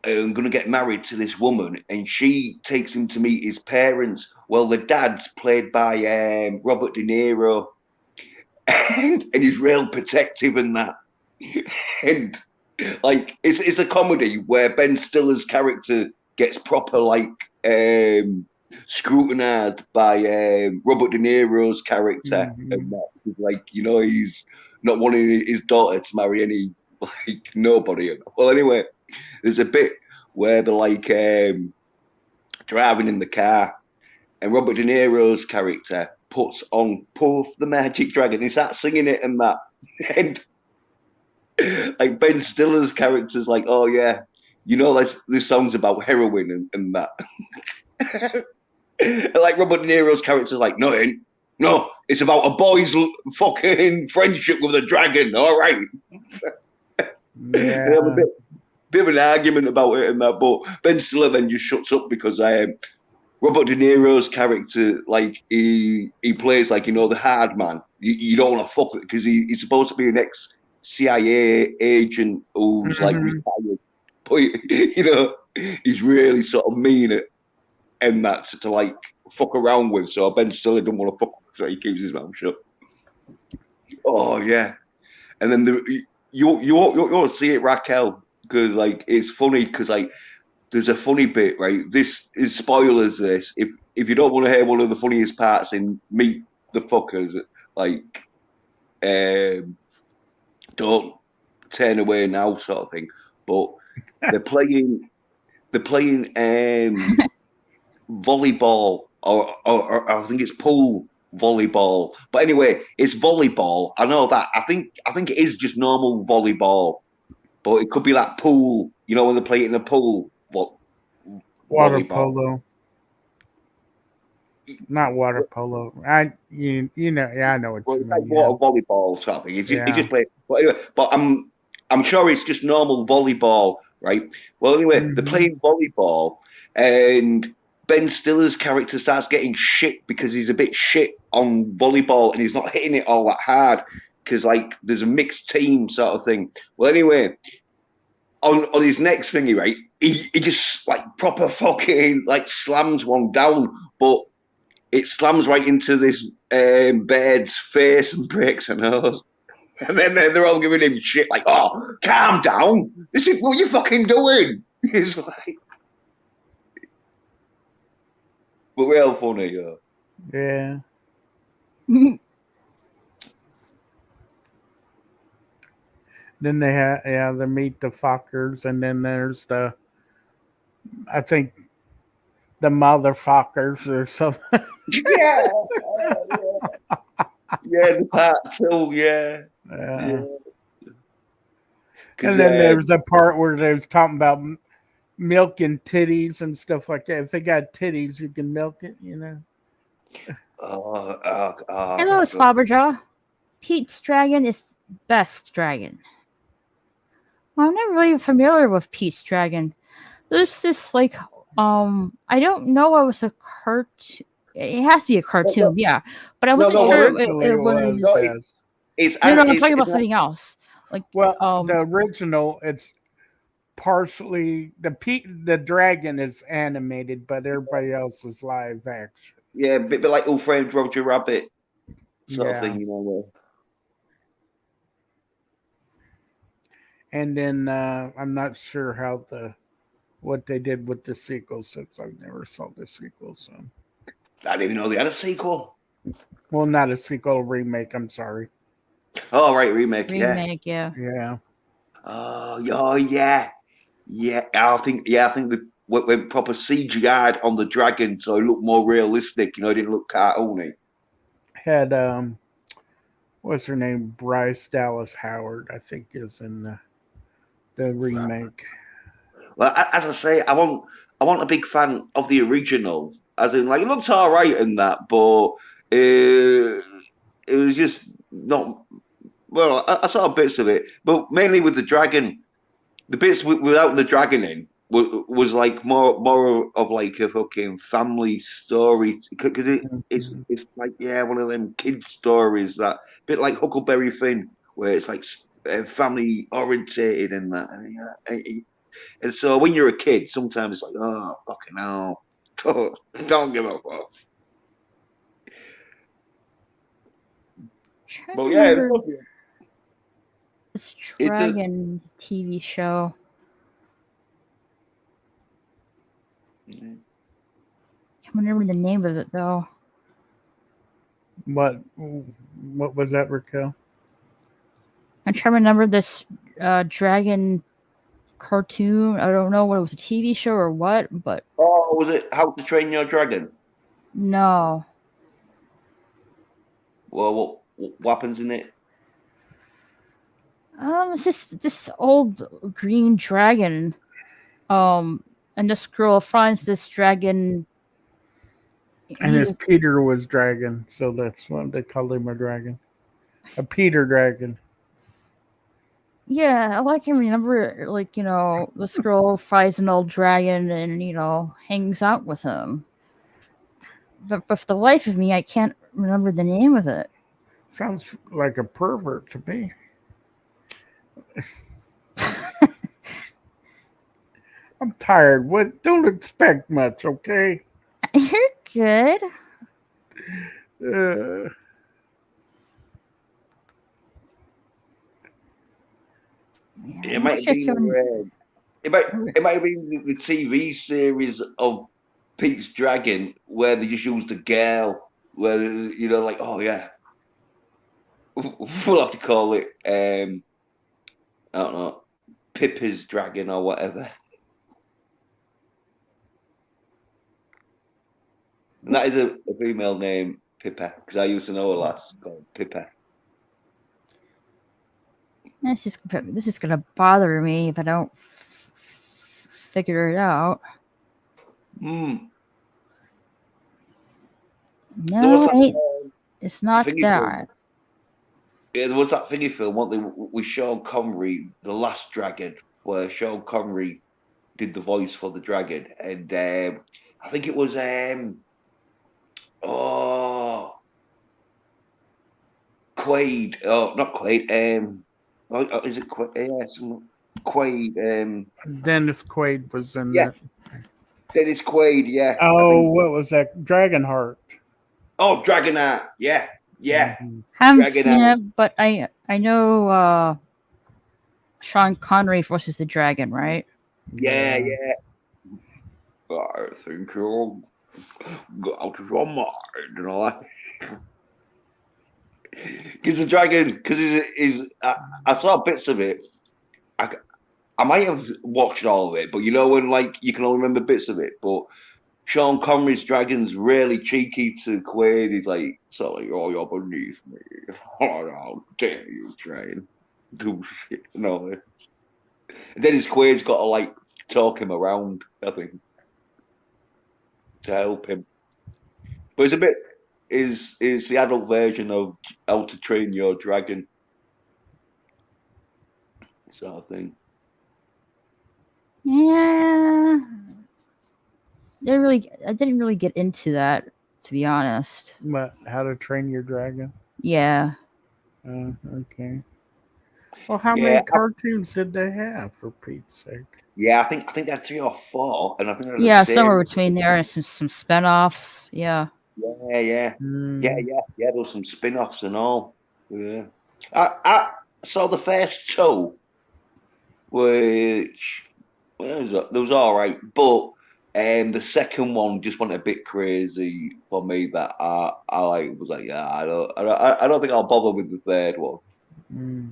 and going to get married to this woman, and she takes him to meet his parents. Well, the dad's played by Robert De Niro, and he's real protective and that. And like, it's a comedy where Ben Stiller's character gets proper like scrutinized by Robert De Niro's character, and Mhm. that like he's not wanting his daughter to marry any like nobody. Well, anyway, there's a bit where they're like driving in the car, and Robert De Niro's character puts on Puff the Magic Dragon. He starts singing it and that, and like Ben Stiller's character's like, oh yeah, this song's about heroin and that. And like Robert De Niro's character's like, no, it ain't. No, it's about a boy's fucking friendship with a dragon. All right. They have a Yeah. bit of an argument about it and that, but Ben Stiller then just shuts up because Robert De Niro's character, like he plays like the hard man. You don't want to fuck with it because he's supposed to be an ex CIA agent who's like Mhm. retired, but he's really sort of mean at and that's to like fuck around with. So Ben Stiller don't want to fuck, so he keeps his mouth shut. Oh yeah, and then you want to see it, Raquel, because like it's funny because like there's a funny bit, right? This is spoilers. This if you don't want to hear one of the funniest parts in Meet the Fuckers, like don't turn away now, sort of thing. But they're playing they're playing volleyball or I think it's pool volleyball. But anyway, it's volleyball. I know that. I think it is just normal volleyball, but it could be like pool. When they play it in the pool. What Water volleyball? polo. Not water polo. You know, yeah, I know what Well, you it's like mean. water volleyball sort of thing. He Yeah. just played. But anyway, but I'm sure it's just normal volleyball, right? Well, anyway, they're Mhm. playing volleyball, and Ben Stiller's character starts getting shit because he's a bit shit on volleyball and he's not hitting it all that hard because like there's a mixed team sort of thing. Well, anyway, on his next thingy, right, he just like proper fucking like slams one down, but it slams right into this bird's face and breaks her nose. And then they're all giving him shit like, "Oh, calm down! This is what you fucking doing." It's like, but real funny, yeah. Yeah. Then they meet the fuckers, and then there's I think the motherfuckers or something. Yeah, yeah, the part two, yeah, Yeah. yeah. Because And then there's a part where they was talking about milk and titties and stuff like that. If they got titties, you can milk it, you know. Hello, Slobberjaw. Pete's dragon is best dragon. Well, I'm not really familiar with Pete's dragon. There's this like I don't know it was a cartoon. It has to be a cartoon, yeah. But I wasn't no, sure originally it it was. no, was. No, I'm it's talking about something else. Like Well, the original, it's partially the dragon is animated, but everybody else is live action. yeah, a bit like Who Framed Roger Rabbit sort of Yeah. thing, you know. And then I'm not sure how what they did with the sequel since I've never saw the sequel. So, I didn't even know they had a sequel. well, not a sequel, a remake. I'm sorry. Oh, right, remake, yeah. remake, yeah. Yeah. Oh, yeah. Yeah, I think they went proper CGI'd on the dragon, so it looked more realistic. You know, it didn't look cartoony. Had what's her name? Bryce Dallas Howard, I think, is in the remake. Well, as I say, I want a big fan of the original. As in, like, it looked all right in that, but it was just not. Well, I saw bits of it, but mainly with the dragon. The bits without the dragon in was like more of like a fucking family story because it's like one of them kids stories that bit like Huckleberry Finn where it's like family orientated and that and so when you're a kid sometimes it's like oh fucking hell don't give a fuck. But yeah, this dragon TV show. Can't remember the name of it though. What was that, Raquel? I'm trying to remember this dragon cartoon. I don't know what it was, a TV show or what, but was it How to Train Your Dragon? no. Well, what happens in it? It's just this old green dragon. And this girl finds this dragon. And his Peter was dragon, so that's why they called him a dragon. A Peter dragon. Yeah, I can remember, like, this girl finds an old dragon and, hangs out with him. But for the life of me, I can't remember the name of it. Sounds like a pervert to me. I'm tired. What? Don't expect much, okay? You're good. It might have been it might have been the TV series of Pete's Dragon where they just used a girl where like oh yeah we'll have to call it I don't know Pippa's Dragon or whatever. And that is a female name, Pippa, because I used to know a lass called Pippa. This is gonna bother me if I don't figure it out. There was No, that it's not thingy film. that. Yeah, there was that thingy film, what they with Sean Connery, The Last Dragon, where Sean Connery did the voice for the dragon, and I think it was oh Quaid, oh not Quaid, is it Quaid? Yeah, Quaid, Dennis Quaid was in yeah, that. Dennis Quaid, yeah, I Oh, think. what was that? Dragonheart. Oh, Dragonheart, yeah, yeah, Mhm. Haven't seen Dragonheart, it, but I know Sean Connery versus the Dragon, right? yeah, Yeah. yeah. I think you'll go out of your mind and all that. Because the dragon, because I saw bits of it. I, I might have watched all of it, but you know when like you can only remember bits of it. But Sean Connery's dragon's really cheeky to Quaid. He's like, so like, oh, you're beneath me. Oh, how dare you try and do shit? No. And then his Quaid's got to like talk him around, I think, to help him. But it's a bit is the adult version of How to Train Your Dragon sort of thing. Yeah, I didn't really get into that, to be honest. But How to Train Your Dragon. Yeah. Okay. Well, how Yeah, many cartoons did they have, for Pete's sake? yeah. I think they're 3 or 4, and I think they're the Yeah, somewhere same. between there and some spin-offs. Yeah. Yeah, yeah, yeah, Mm, yeah, yeah. There was some spin-offs and all. Yeah, I saw the first two, which well, there was all right, but the second one just went a bit crazy for me. That I like was like, yeah, I don't think I'll bother with the third one. mm.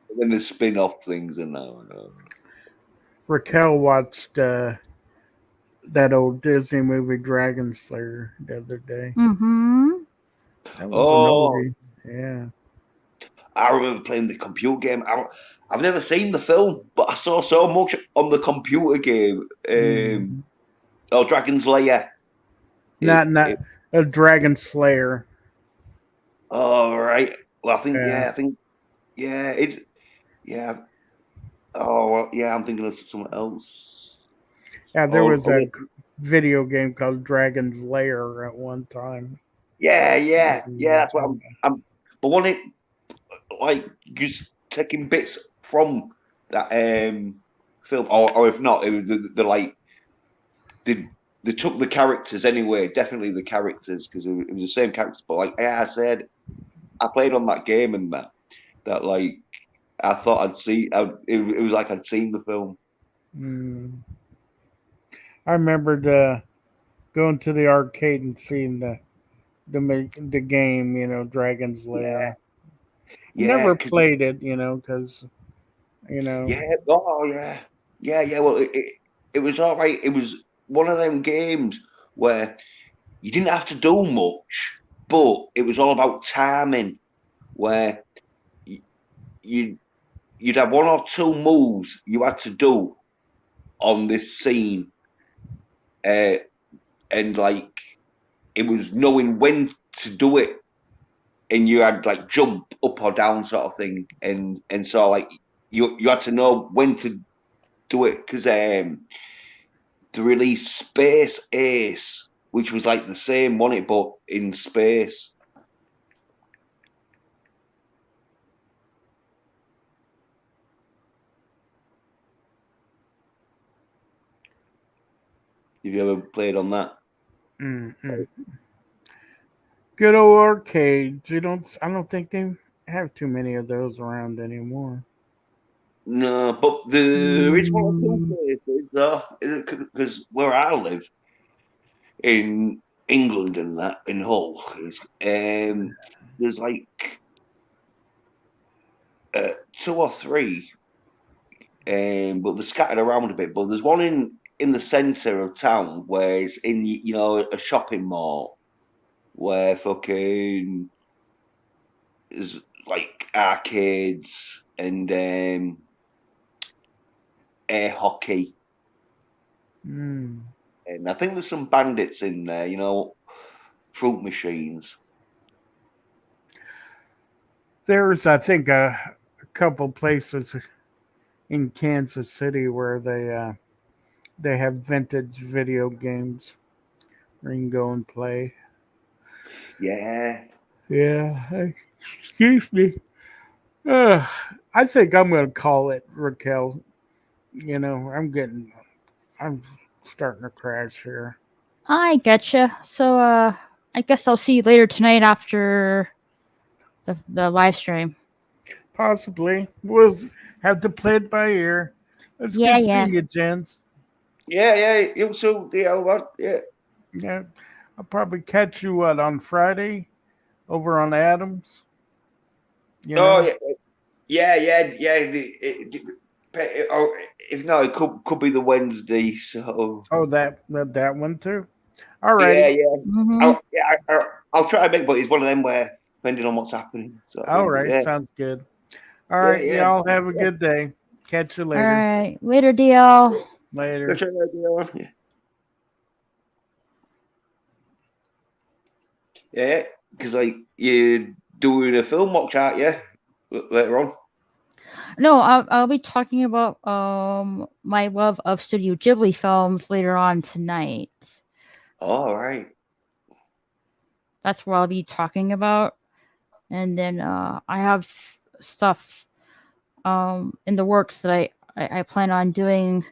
And then the spin-off things and that. Raquel watched that old Disney movie Dragon Slayer the other day. Mm-hmm. That was an Oh, oldie. Yeah. I remember playing the computer game. I've never seen the film, but I saw so much on the computer game. Mm. Oh, Dragon's Lair. Not It, a Dragon Slayer. oh, right. Well, Yeah. I think, yeah, it's, yeah. Oh, well, yeah, I'm thinking of someone else. Yeah, there Oh, was oh a video game called Dragon's Lair at one time. yeah, That yeah, we yeah. were That's what I'm, but when it, like, just taking bits from that film, or if not, it was the like, they they took the characters anyway. Definitely the characters because it was the same characters. But like I said, I played on that game and that like I thought I'd see. It was like I'd seen the film. Mm. I remembered going to the arcade and seeing the game, Dragon's Yeah, Lair. I yeah, never because played it, because you know. yeah, oh yeah, yeah, yeah. Well, it was all right. It was one of them games where you didn't have to do much, but it was all about timing. Where you, you you'd have 1 or 2 moves you had to do on this scene, uh, and like it was knowing when to do it, and you had like jump up or down sort of thing, and so like you had to know when to do it because to release Space Ace, which was like the same, wasn't it, but in space. Have you ever played on that? Mm-mm. Good old arcades. I don't think they have too many of those around anymore. No, but there is 1 or 2 Mm, places though, because where I live in England and that in Hull, there's like 2 or 3, but they're scattered around a bit. But there's one in the centre of town where it's in a shopping mall where fucking there's like arcades and air hockey, Mm. and I think there's some bandits in there. fruit machines. There's, I think, a couple places in Kansas City where they have vintage video games where you can go and play. Yeah. Yeah, excuse me. Ugh, I think I'm going to call it, Raquel. You know, I'm starting to crash here. I getcha. So, I guess I'll see you later tonight after the live stream. Possibly. We'll have to play it by ear. It's Yeah, good yeah. seeing you, Jens. Yeah. You too. Yeah. What? Yeah. Yeah, I'll probably catch you on Friday over on Adams. You Oh, know? yeah. Or if not, it could be the Wednesday. So Oh, that one too. All yeah, righty. yeah. Mm-hmm. I'll try to make, but it's one of them where depending on what's happening, sort of All thing. But right. yeah, Sounds good. All yeah, right. yeah, Y'all have a yeah. good day. Catch you All later. right. Later, DL. Later. Yeah, because like you're doing a film watch, aren't you? Later on. No, I'll be talking about my love of Studio Ghibli films later on tonight. All right. That's what I'll be talking about. And then I have stuff in the works that I plan on doing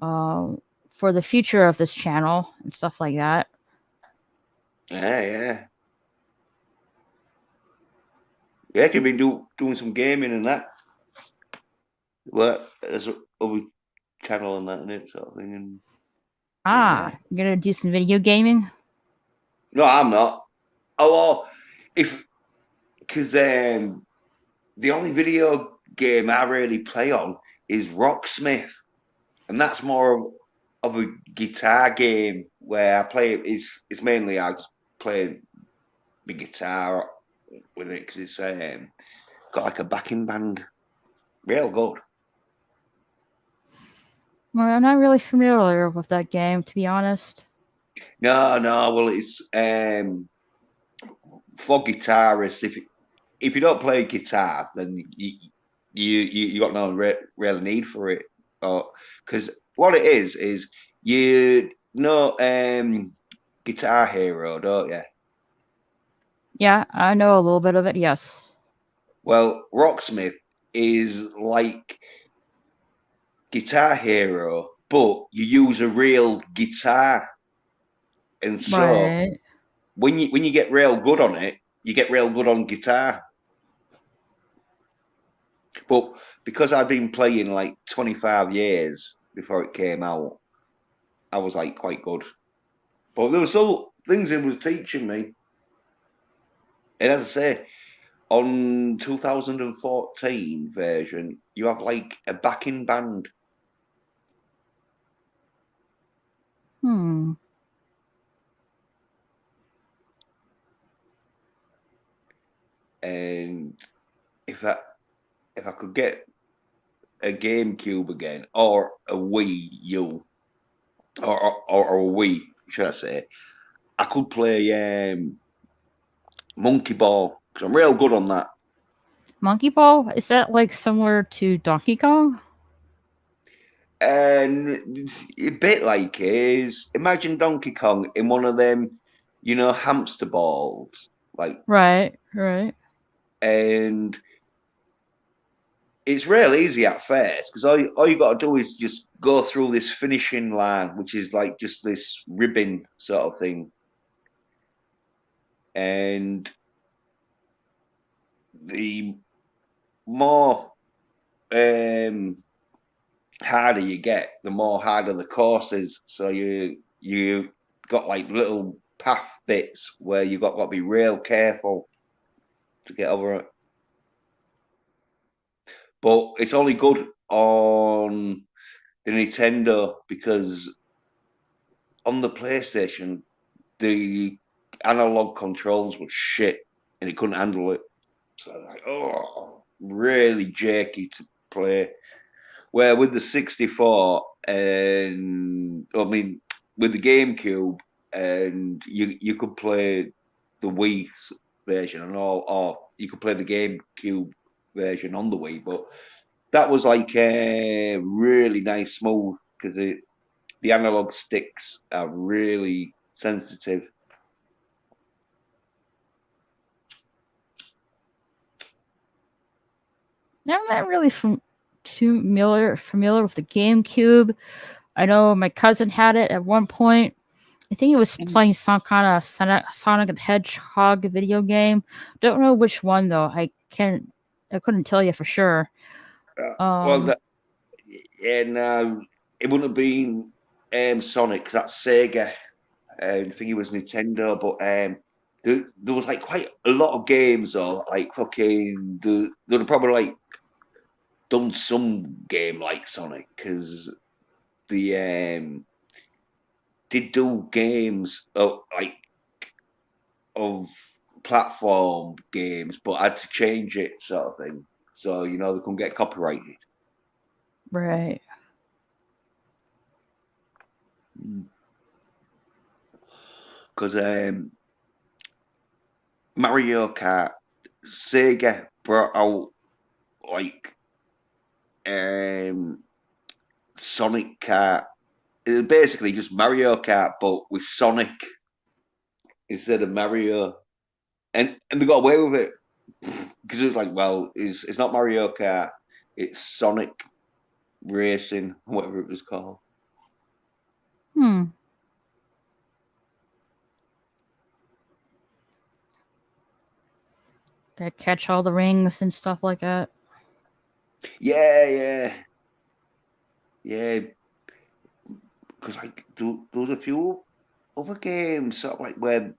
for the future of this channel and stuff like that. Yeah. Yeah, could be doing some gaming and that. Well, there's a other channel and that in it sort of thing. And yeah. You're gonna do some video gaming? No, I'm not. Oh, if because the only video game I really play on is Rocksmith, and that's more of a guitar game where I play. It's mainly I just play the guitar with it because it's got like a backing band, real good. Well, I'm not really familiar with that game, to be honest. No, well, it's for guitarists. If you don't play guitar, then you got no real need for it. Because what it is you know Guitar Hero, don't you? Yeah, I know a little bit of it, yes. Well, Rocksmith is like Guitar Hero, but you use a real guitar, and so Right. when you get real good on it, you get real good on guitar. But because I've been playing like 25 years before it came out, I was like quite good. But there were still things it was teaching me. And as I say, on 2014 version, you have like a backing band. Hmm. And if I if I could get a GameCube again or a Wii U or a Wii, should I say, I could play Monkey Ball because I'm real good on that. Monkey Ball? Is that like similar to Donkey Kong? And it's a bit like is imagine Donkey Kong in one of them, hamster balls, like, Right. and it's real easy at first because all you got to do is just go through this finishing line, which is like just this ribbon sort of thing, and the more harder you get, the more harder the course is. So you got like little path bits where you got to be real careful to get over it. But it's only good on the Nintendo because on the PlayStation the analog controls were shit and it couldn't handle it. So like, really jerky to play. Where with the 64 and I mean with the GameCube and you could play the Wii version and all, or you could play the GameCube version on the Wii. But that was like really nice, smooth, because the analog sticks are really sensitive. I'm not really too familiar with the GameCube. I know my cousin had it at one point. I think he was playing some kind of Sonic the Hedgehog video game. Don't know which one though. I couldn't tell you for sure. Well, and it wouldn't have been Sonic, 'cause that's Sega. I think it was Nintendo, but there was like quite a lot of games, or like fucking they'd have probably like done some game like Sonic, because the did do games of platform games, but had to change it, sort of thing. So they couldn't get copyrighted. Right. Because Mario Kart, Sega brought out like Sonic Kart. It was basically just Mario Kart, but with Sonic instead of Mario, and they got away with it because it was like, well, it's not Mario Kart, it's Sonic Racing, whatever it was called. Gotta catch all the rings and stuff like that. Yeah. Because like there was a few other games sort of like where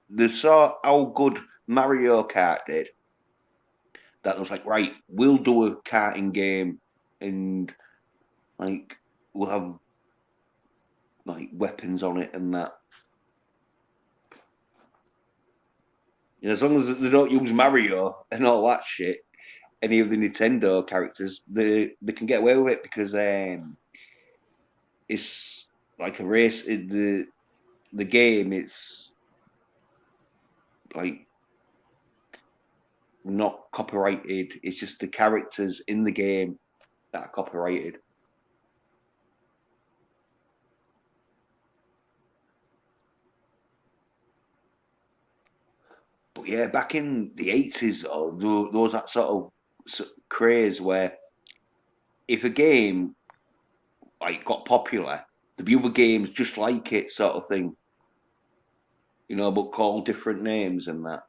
they saw how good Mario Kart did. That was like, right, we'll do a karting game, and like we'll have like weapons on it and that. As long as they don't use Mario and all that shit, any of the Nintendo characters, they can get away with it, because it's like a race. The game, it's like not copyrighted. It's just the characters in the game that are copyrighted. But yeah, back in the 80s, there was that sort of craze where if a game like got popular, there'd be other games just like it, sort of thing. But called different names and that.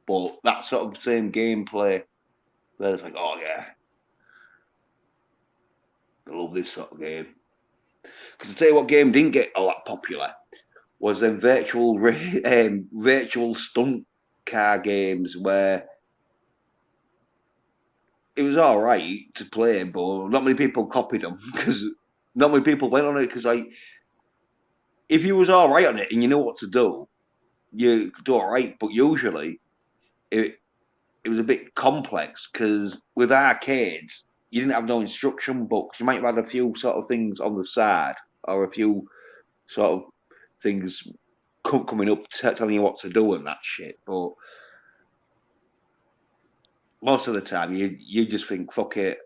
But that sort of same gameplay, where it's like, oh yeah, I love this sort of game. Because I tell you what game didn't get a lot popular was them virtual stunt car games, where it was all right to play, but not many people copied them, because not many people went on it. Because like, if you was all right on it and you know what to do, you could do all right. But usually, it was a bit complex, because with arcades, you didn't have no instruction books. You might have had a few sort of things on the side, or a few sort of things coming up telling you what to do and that shit. But most of the time, you just think, fuck it,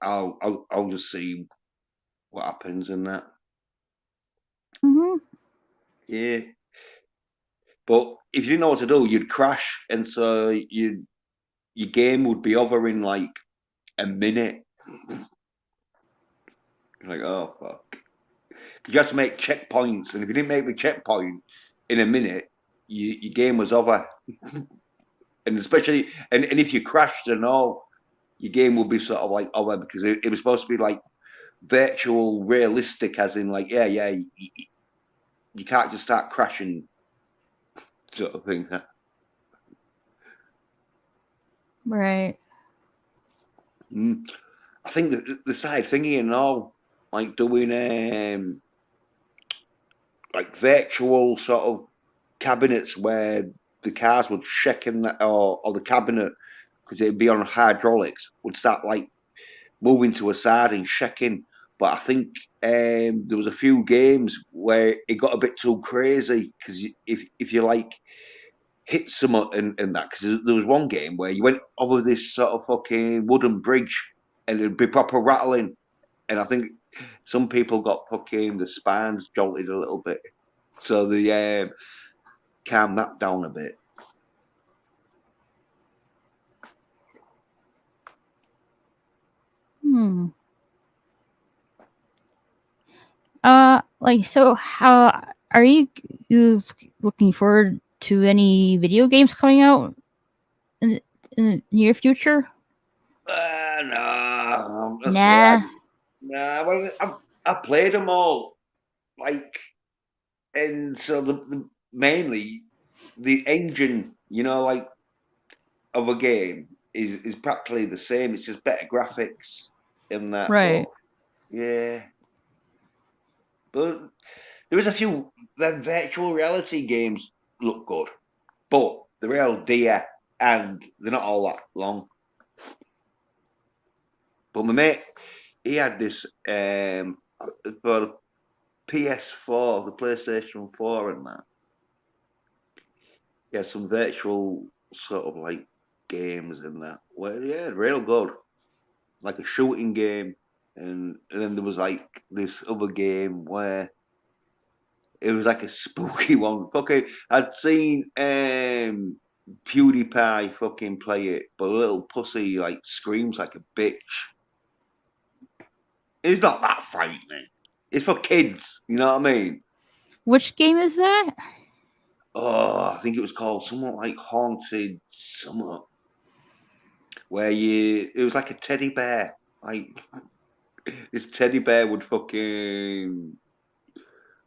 I'll just see what happens and that. Yeah. But if you didn't know what to do, you'd crash, and so your game would be over in like a minute. You're like, oh fuck. You had to make checkpoints, and if you didn't make the checkpoint in a minute, your game was over. And especially, and if you crashed and all, your game would be sort of like over, because it was supposed to be like virtual realistic, as in like, yeah, you can't just start crashing, sort of thing. Right. I think that the side thingy and all, like doing like virtual sort of cabinets where the cars would shake, and or the cabinet, because it'd be on hydraulics, would start like moving to a side and shaking. But I think there was a few games where it got a bit too crazy because if you like hit someone and that, because there was one game where you went over this sort of fucking wooden bridge and it'd be proper rattling, and I think some people got fucking the spines jolted a little bit, so they calmed that down a bit. So how are you looking forward to any video games coming out in the near future? No, Nah. well, I played them all, like, and so the mainly the engine, like of a game is practically the same. It's just better graphics in that. Right. But, yeah, but there is a few. The virtual reality games look good, but they're real dear and they're not all that long. But my mate, he had this for PS4, the PlayStation 4, and that. Yeah, some virtual sort of like games and that. Well, yeah, real good. Like a shooting game. And then there was like this other game where it was like a spooky one. Okay, I'd seen PewDiePie fucking play it, but a little pussy like screams like a bitch. It's not that frightening. It's for kids, you know what I mean? Which game is that? Oh, I think it was called something like Haunted Summer, where it was like a teddy bear. Like this teddy bear would fucking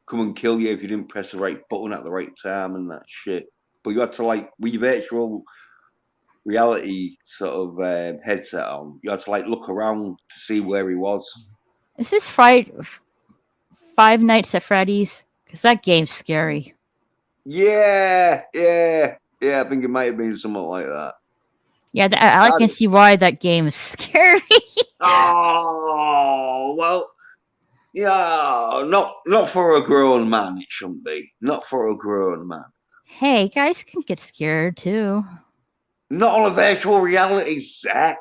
come and kill you if you didn't press the right button at the right time and that shit. But you had to like with your virtual reality sort of headset on, you had to like look around to see where he was. Is this Five Nights at Freddy's? Because that game's scary. Yeah. I think it might have been something like that. Yeah, I can see why that game is scary. Oh well, yeah, not for a grown man. It shouldn't be. Not for a grown man. Hey, guys can get scared too. Not on a virtual reality set.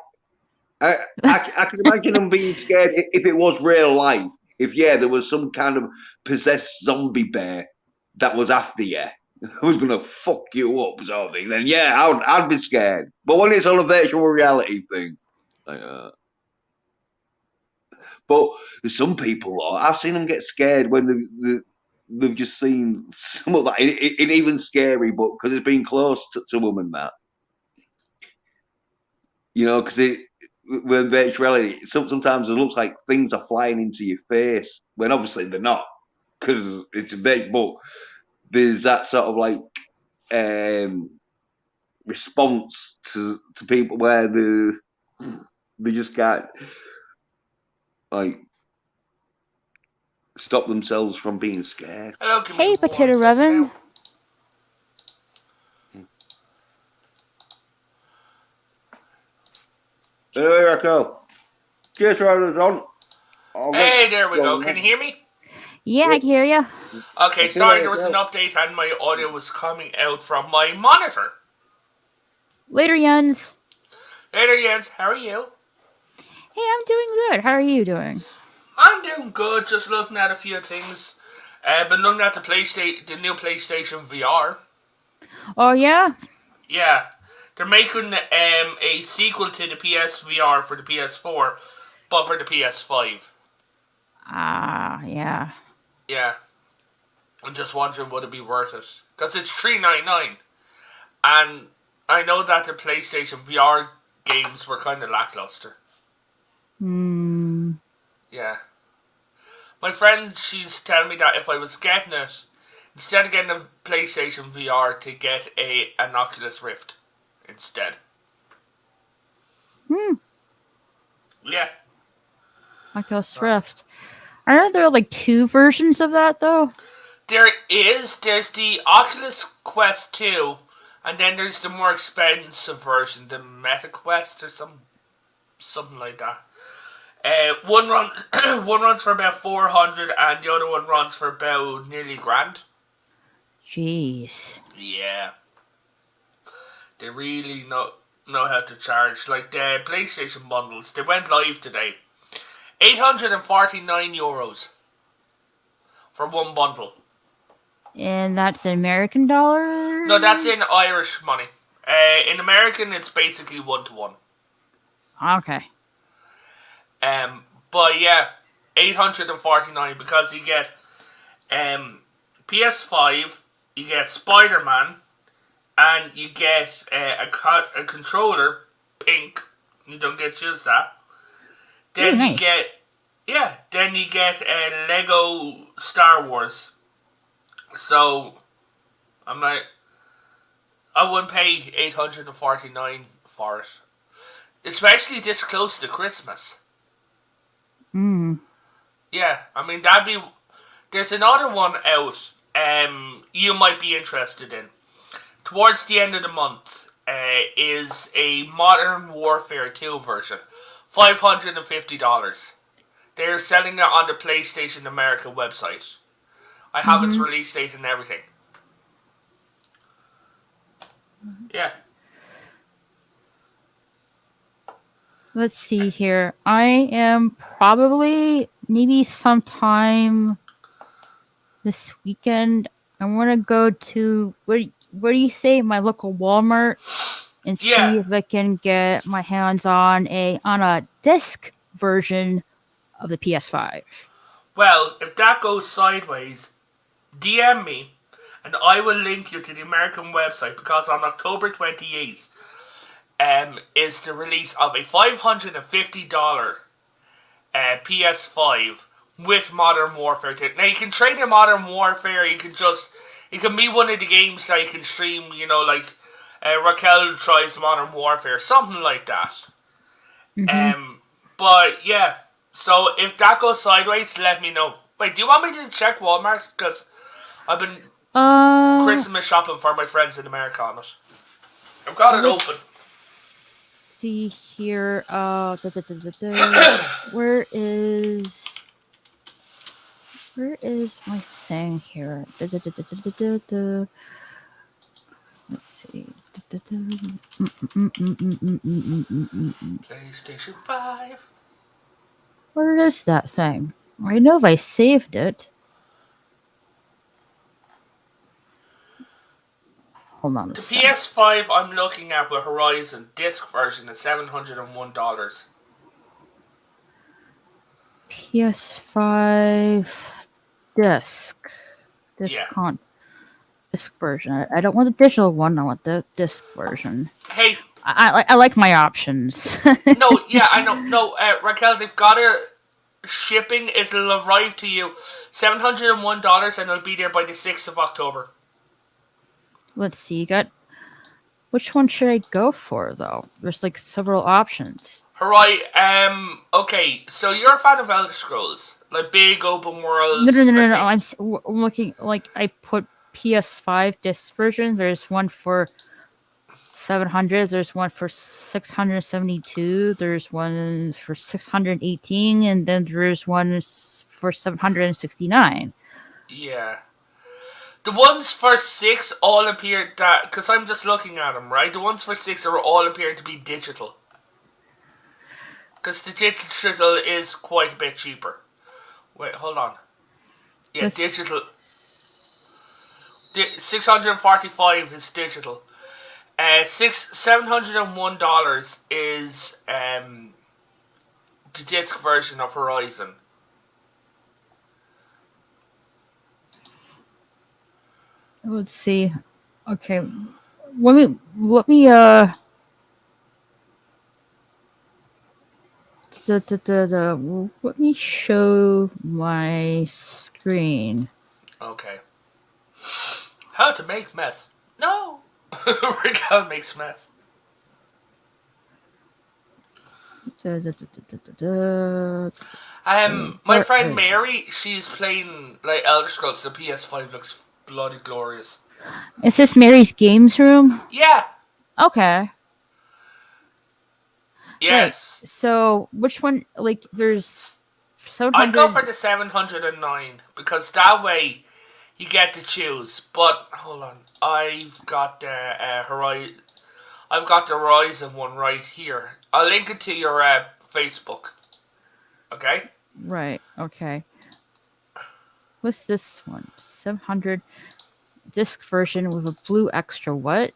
I can imagine them being scared if it was real life. If there was some kind of possessed zombie bear that was after you, who's gonna fuck you up, sort of thing. Then I'd be scared. But when it's on a virtual reality thing, like, but there's some people, I've seen them get scared when they've just seen some of that. It even scary, but because it's been close to them and that, because when virtual reality, sometimes it looks like things are flying into your face when obviously they're not, because it's a big. But there's that sort of like response to people where they just can't like stop themselves from being scared. Hello, Hey, Potato Revan. Hey, Rocco. Cheers, Riders on. Hey, there we go. Can you hear me? Yeah, I can hear you. Okay, sorry, there was an update and my audio was coming out from my monitor. Later, Jens. Later, Jens. How are you? Hey, I'm doing good. How are you doing? I'm doing good. Just looking at a few things. Been looking at the new PlayStation VR. Oh yeah. Yeah, they're making a sequel to the PSVR for the PS4, but for the PS5. Yeah. Yeah. I'm just wondering would it be worth it, because it's $3.99, and I know that the PlayStation VR games were kind of lackluster. Yeah. My friend, she's telling me that if I was getting it, instead of getting a PlayStation VR, to get an Oculus Rift instead. Yeah. Oculus Rift. Aren't there like two versions of that though? There's the Oculus Quest 2, and then there's the more expensive version, the Meta Quest or something like that. One run, one runs for about 400, and the other one runs for about nearly $1,000. Jeez. Yeah, they really know how to charge. Like the PlayStation bundles, they went live today. €849 for one bundle. And that's American dollars? No, that's in Irish money. In American, it's basically 1-to-1. Okay. But yeah, 849 because you get PS5, you get Spider-Man, and you get a controller, pink. You don't get just that. Then Ooh, nice. you get Lego Star Wars. So I'm like, I wouldn't pay 849 for it, especially this close to Christmas. Yeah, I mean that'd be. There's another one out. You might be interested in. Towards the end of the month, is a Modern Warfare 2 version, $550. They're selling it on the PlayStation America website. I have its release date and everything. Yeah. Let's see here. I am probably maybe sometime this weekend. I want to go to where do you say my local Walmart and see if I can get my hands on a disc version of the PS5. Well, if that goes sideways, DM me and I will link you to the American website because on October 28th is the release of a $550 PS5 with Modern Warfare 2. Now you can trade in Modern Warfare, you can be one of the games that you can stream, like Raquel tries Modern Warfare, something like that. But yeah, so if that goes sideways, let me know. Wait, do you want me to check Walmart? Because I've been Christmas shopping for my friends in America on it. I've got it open. See here. Where is my thing here? Let's see. PlayStation 5. Where is that thing? I know if I saved it. Hold on a The second. PS5 I'm looking at with Horizon disc version is $701. PS5 disc. Disc version. I don't want the digital one. I want the disc version. Hey, I like my options. no, yeah, I know. No, Raquel, they've got it shipping. It'll arrive to you $701 and it'll be there by the 6th of October. Let's see. You got. Which one should I go for though? There's like several options. Right. Okay. So you're a fan of Elder Scrolls, like big open worlds. No. I'm looking. Like I put PS5 disc version. There's one for 700. There's one for 672. There's one for 618, and then there's one for 769. Yeah. The ones for 6 all appear that, because I'm just looking at them, right? The ones for 6 are all appearing to be digital. Because the digital is quite a bit cheaper. Wait, hold on. Yeah, digital. 645 is digital. $701 is the disc version of Horizon. Let's see. Okay, let me let me show my screen. Okay. How to make meth? No. Raquel makes meth. My friend Mary, she's playing like Elder Scrolls. The PS5 looks bloody glorious. Is this Mary's games room? Yeah. Okay. Yes. So which one? Like, there's I'd go for 700. the 709 because that way you get to choose. But hold on, I've got the Horizon. I've got the Horizon one right here. I'll link it to your Facebook. Okay. Right. Okay. What's this one? 700 disc version with a blue extra what?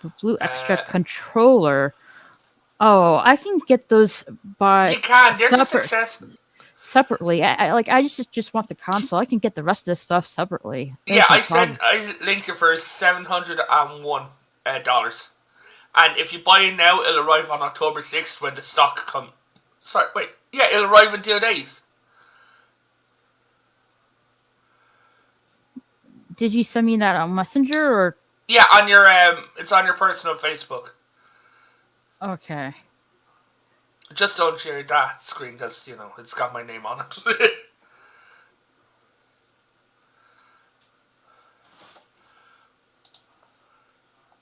The blue extra Uh, controller. Oh, I can get those by you can. They're just accessible. separately. I just want the console. I can get the rest of this stuff separately. Yeah, There's no problem. I linked it for $701. And if you buy it now, it'll arrive on October 6th when the stock comes. Sorry, wait. Yeah, it'll arrive in 2 days. Did you send me that on Messenger or? Yeah, on your it's on your personal Facebook. Okay. Just don't share that screen because it's got my name on it.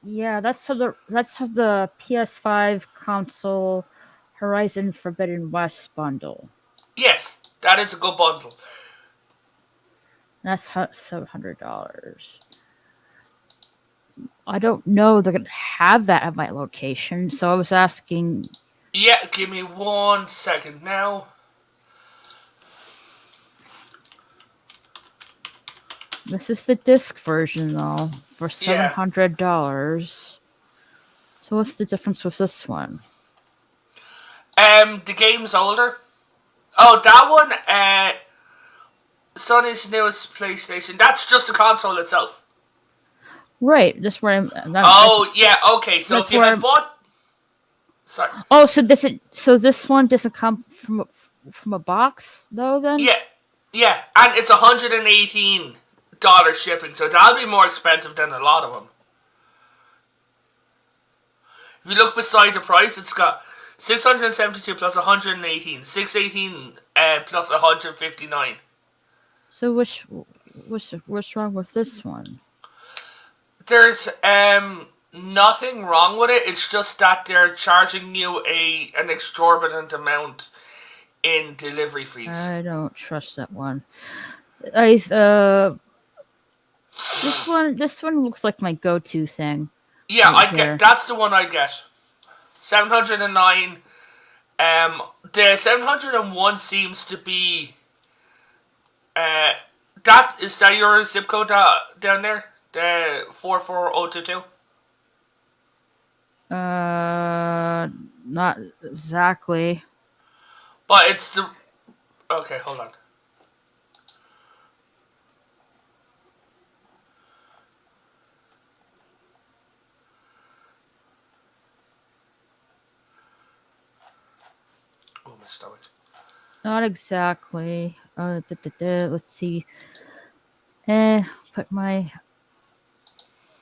Yeah, that's how the PS5 console Horizon Forbidden West bundle. Yes, that is a good bundle. That's $700. I don't know they're gonna have that at my location, so I was asking. Yeah, give me 1 second now. This is the disc version though, for $700. So what's the difference with this one? The game's older. Oh, that one, Sony's newest PlayStation. That's just the console itself. Right, that's where I'm. Oh, yeah, okay. So That's if you where had I'm- bought... Sorry. Oh, so this one doesn't come from a box though then? Yeah, and it's $118 shipping, so that'll be more expensive than a lot of them. If you look beside the price, it's got 672 plus 118, 618 plus 159. So what's wrong with this one? There's nothing wrong with it. It's just that they're charging you an exorbitant amount in delivery fees. I don't trust that one. This one looks like my go-to thing. Yeah, right I there. get that's the one I get. 709. The 701 seems to be. That is that your zip code down there? The 44022. Not exactly. But it's the. Okay, hold on. Oh, my stomach. Not exactly. Let's see. Put my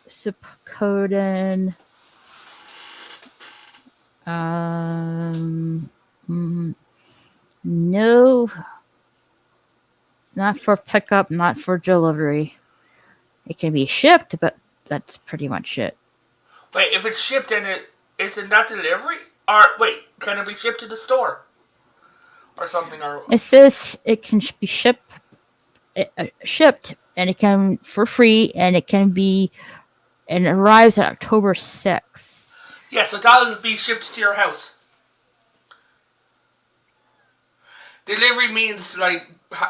zip code in. No. Not for pickup, not for delivery. It can be shipped, but that's pretty much it. Wait, if it's shipped, then isn't that delivery? Or wait, can it be shipped to the store? Or something? Or It says it can be shipped, and it can for free, and it arrives at October 6th. yeah, so that'll be shipped to your house. Delivery means like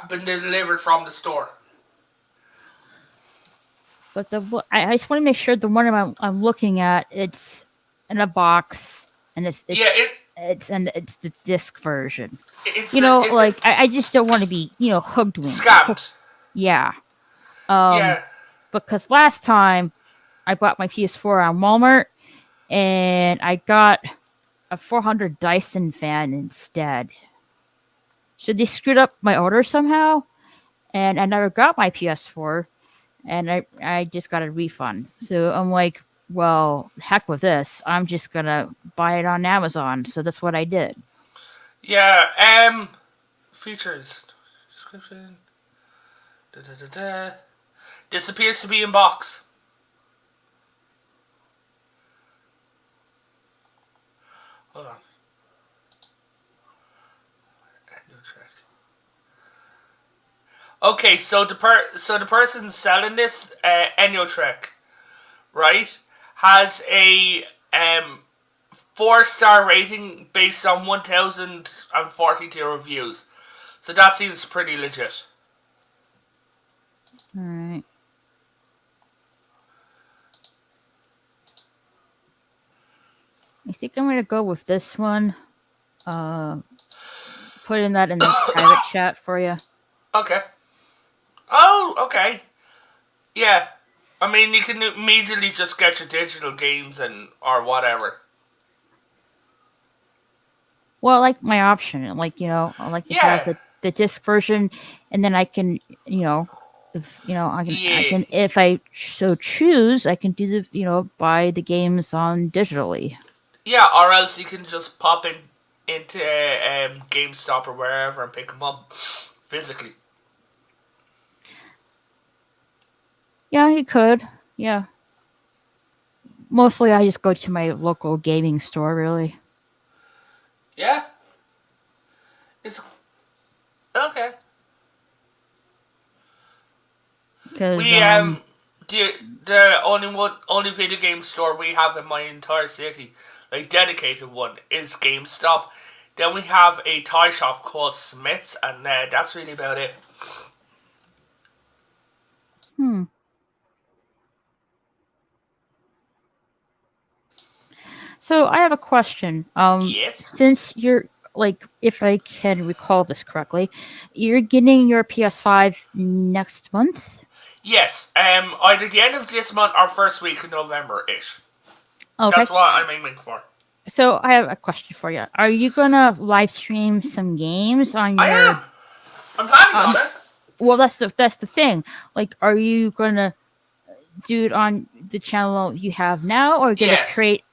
been delivered from the store. But I just want to make sure the one I'm looking at, it's in a box, and it's the disc version. I just don't want to be hooked with scammed. Yeah. Yeah. Because last time I bought my PS4 on Walmart, and I got a 400 Dyson fan instead. So they screwed up my order somehow, and I never got my PS4, and I just got a refund. So I'm like, well, heck with this. I'm just gonna buy it on Amazon. So that's what I did. Yeah. Features. Description. This appears to be in box. Hold on. Okay, so the person selling this, Eniotrek, right, has a 4-star rating based on 1,042 reviews. So that seems pretty legit. All right. I think I'm gonna go with this one. Putting that in the private chat for you. Okay. Oh, okay. Yeah. I mean, you can immediately just get your digital games and or whatever. Well, I like my option. Like, I like to have Yeah. the disc version, and then I can, if I Yeah. can, if I so choose, I can do buy the games on digitally. Yeah, or else you can just pop into GameStop or wherever and pick them up physically. Yeah, you could. Yeah. Mostly, I just go to my local gaming store. Really. Yeah. It's okay. Because We the only video game store we have in my entire city, like dedicated one, is GameStop. Then we have a toy shop called Smith's, and that's really about it. So I have a question. Yes. Since you're like, if I can recall this correctly, you're getting your PS5 next month. Yes. Either the end of this month or first week of November ish. Okay. That's what I'm aiming for. So I have a question for you. Are you gonna live stream some games on your? I am. I'm planning on it. Well, that's the thing. Like, are you gonna do it on the channel you have now, or are you gonna Yes. create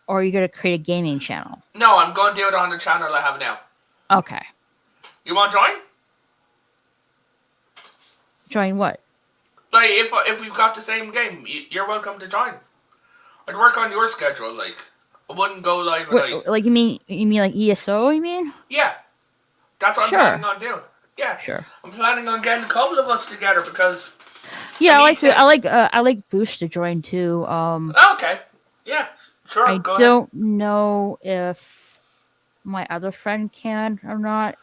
a gaming channel? No, I'm going to do it on the channel I have now. Okay. You want to join? Join what? Like, if we've got the same game, you're welcome to join. I'd work on your schedule, like. I wouldn't go live at night. Like you mean like ESO? You mean? Yeah. That's what Sure. I'm planning on doing. Yeah. Sure. I'm planning on getting a couple of us together because... Yeah, I I like Boosh to join too. Okay. Yeah. Sure, I go don't know if my other friend can or not.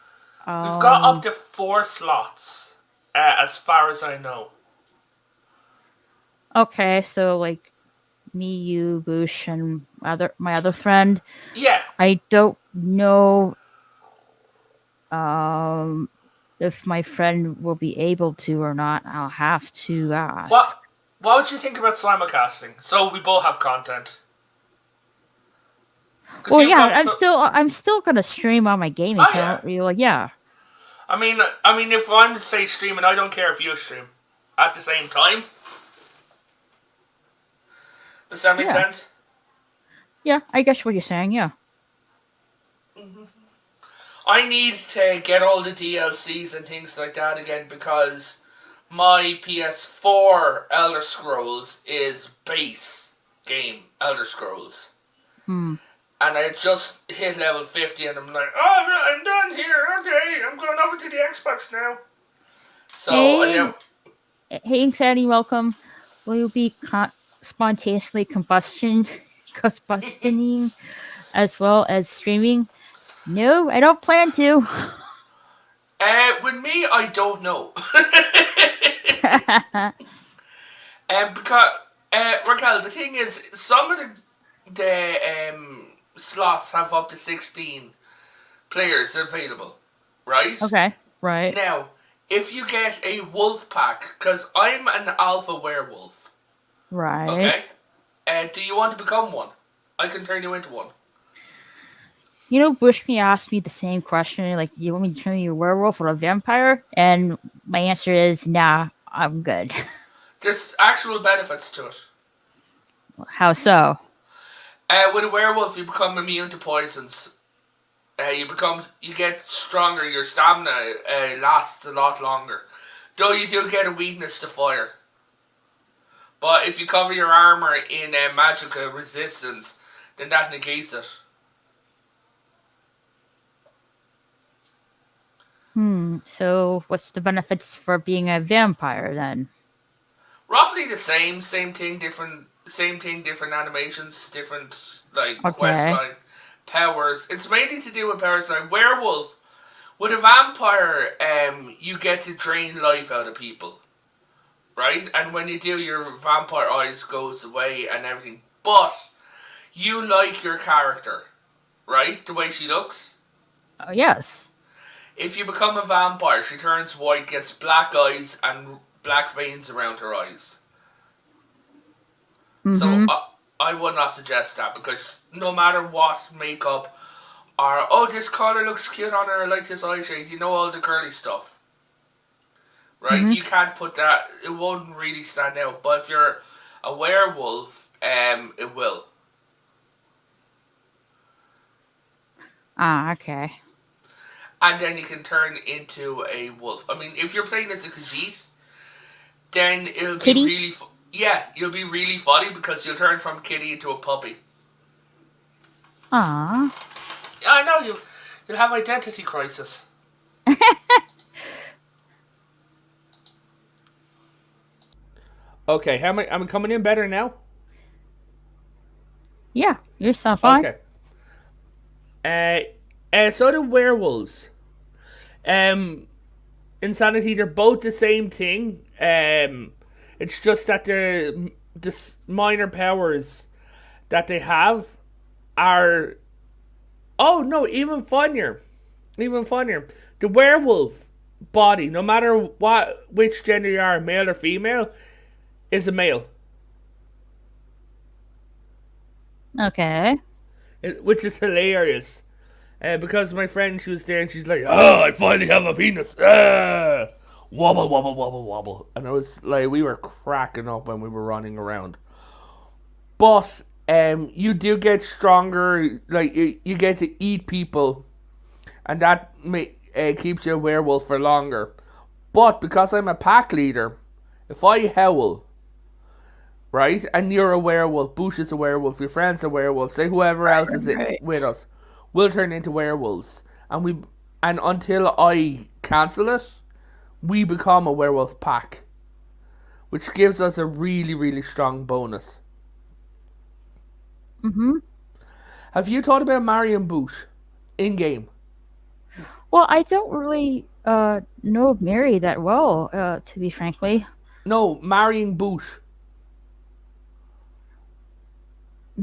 ahead. We've got up to 4 slots, as far as I know. Okay, so like me, you, Boosh, and my other friend. Yeah. I don't know if my friend will be able to or not. I'll have to ask. What would you think about simulcasting? So we both have content. Well, yeah, I'm still gonna stream on my gaming channel. Yeah. You're like, yeah. I mean, if I'm say streaming, I don't care if you stream at the same time. Does that make sense? Yeah, I guess what you're saying. Yeah. I need to get all the DLCs and things like that again because my PS4 Elder Scrolls is base game Elder Scrolls. And I just hit level 50 and I'm like, oh, I'm done here. Okay, I'm going over to the Xbox now. So Hey, Anxiety, welcome. Will you be spontaneously combustioning as well as streaming? No, I don't plan to. With me, I don't know. Because Raquel, the thing is, some of the slots have up to 16 players available, right? Okay, right. Now, if you get a wolf pack, because I'm an alpha werewolf, right? Okay. Do you want to become one? I can turn you into one. You know, Bushme asked me the same question, like, you want me to turn you a werewolf or a vampire? And my answer is, nah, I'm good. There's actual benefits to it. How so? With a werewolf, you become immune to poisons. You get stronger. Your stamina lasts a lot longer. Though you do get a weakness to fire. But if you cover your armor in magical resistance, then that negates it. So, what's the benefits for being a vampire then? Roughly the same thing, different animations, different like quest Okay. line, powers. It's mainly to do with powers like werewolf. With a vampire, you get to drain life out of people, right? And when you do, your vampire eyes goes away and everything. But you like your character, right? The way she looks. Yes. If you become a vampire, she turns white, gets black eyes and black veins around her eyes. So Mm-hmm. I would not suggest that because no matter what makeup or oh this color looks cute on her, I like this eye shade, you know all the girly stuff, right? Mm-hmm. You can't put that. It won't really stand out. But if you're a werewolf, it will. Ah, okay. And then you can turn into a wolf. I mean, if you're playing as a Khajiit, then it'll be Kitty? really. Yeah, you'll be really funny because you'll turn from kitty into a puppy. Ah. Yeah, I know you'll have identity crisis. Okay, how am I coming in better now? Yeah, you sound fine. Okay. So the werewolves. Insanity, they're both the same thing. It's just that the minor powers that they have are. Oh no, even funnier. Even funnier. The werewolf body, no matter which gender you are, male or female, is a male. Okay. Which is hilarious. Because my friend, she was there and she's like, oh, I finally have a penis. Wobble, wobble, wobble, wobble. And I was like, we were cracking up when we were running around. But you do get stronger, like you get to eat people. And that keeps you a werewolf for longer. But because I'm a pack leader, if I howl, right, and you're a werewolf, Bush is a werewolf, your friend's a werewolf, say whoever else is Right. with us, we'll turn into werewolves. And until I cancel it, we become a werewolf pack, which gives us a really, really strong bonus. Mm-hmm. Have you thought about marrying Bush in game? Well, I don't really know Mary that well, to be frankly. No, marrying Bush.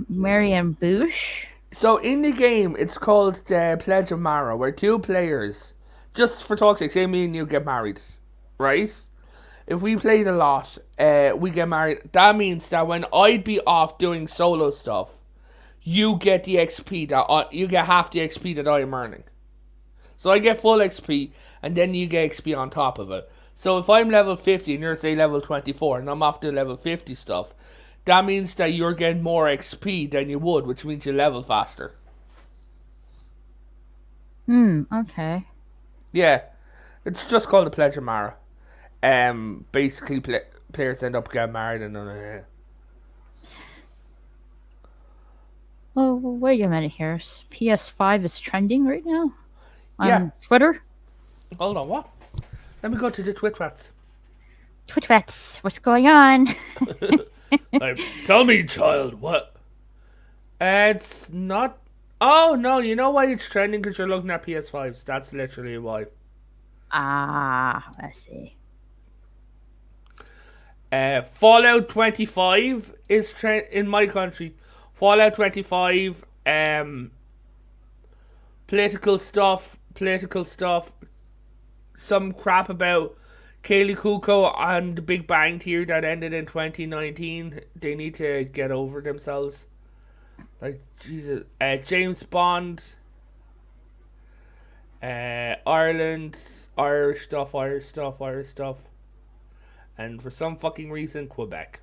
Mary and Boosh? So in the game, it's called the Pledge of Mara, where two players, just for talk's sake, say me and you get married, right? If we played a lot, we get married. That means that when I'd be off doing solo stuff, you get the XP you get half the XP that I'm earning. So I get full XP, and then you get XP on top of it. So if I'm level 50 and you're say level 24, and I'm off to level 50 stuff, that means that you're getting more XP than you would, which means you level faster. Okay. Yeah, it's just called the Pledge of Mara. Basically, players end up getting married and then. Well, wait a minute here. PS5 is trending right now on Yeah. Twitter. Hold on, what? Let me go to the Twitwats. Twitwats, what's going on? Like, tell me, child, what? It's not. Oh no, you know why it's trending? Because you're looking at PS5s. That's literally why. Ah, I see. Fallout 25 is in my country. Fallout 25. Political stuff. Some crap about Kaylee Cuoco and the Big Bang Theory that ended in 2019. They need to get over themselves. Like, Jesus. James Bond. Ireland. Irish stuff. And for some fucking reason, Quebec.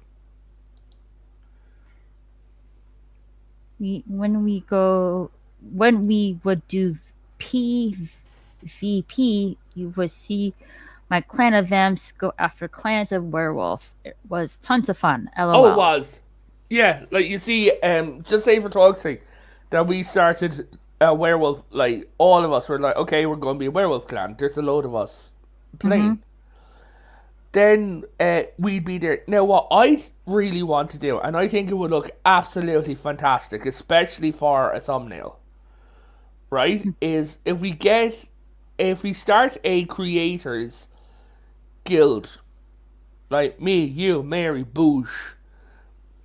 When we would do PvP, you would see my clan of Vamps go after clans of werewolf. It was tons of fun. LOL. Oh, it was. Yeah, like you see, just say for talk's sake, that we started a werewolf, like all of us were like, okay, we're going to be a werewolf clan. There's a load of us playing. Then we'd be there. Now, what I really want to do, and I think it would look absolutely fantastic, especially for a thumbnail, right? Is if we start a creators guild, like me, you, Mary, Boosh,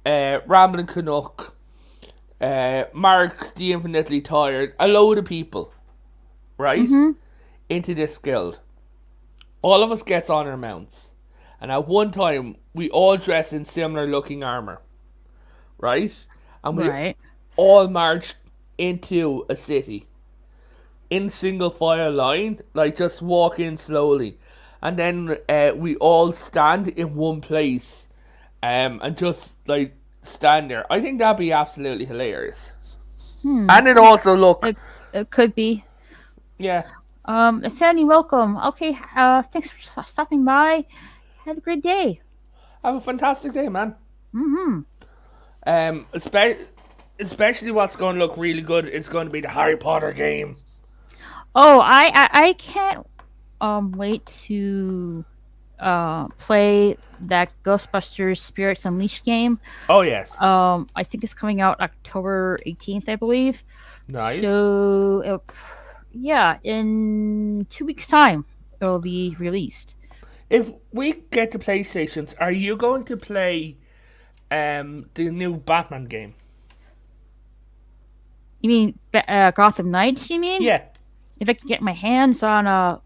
Ramblin' Canuck, Mark the Infinitely Tired, a load of people, right? Into this guild. All of us gets on our mounts. And at one time, we all dress in similar looking armor, right? And we all march into a city in single file line, like just walk in slowly. And then we all stand in one place and just like stand there. I think that'd be absolutely hilarious. And it also look... It could be. Yeah. Sandy, welcome. Okay, thanks for stopping by. Have a great day. Have a fantastic day, man. Especially what's going to look really good is going to be the Harry Potter game. Oh, I can't wait to play that Ghostbusters Spirits Unleashed game. Oh yes. I think it's coming out October 18th, I believe. Nice. So yeah, in 2 weeks' time it'll be released. If we get to PlayStations, are you going to play the new Batman game? You mean Gotham Knights? You mean? Yeah. If I can get my hands on a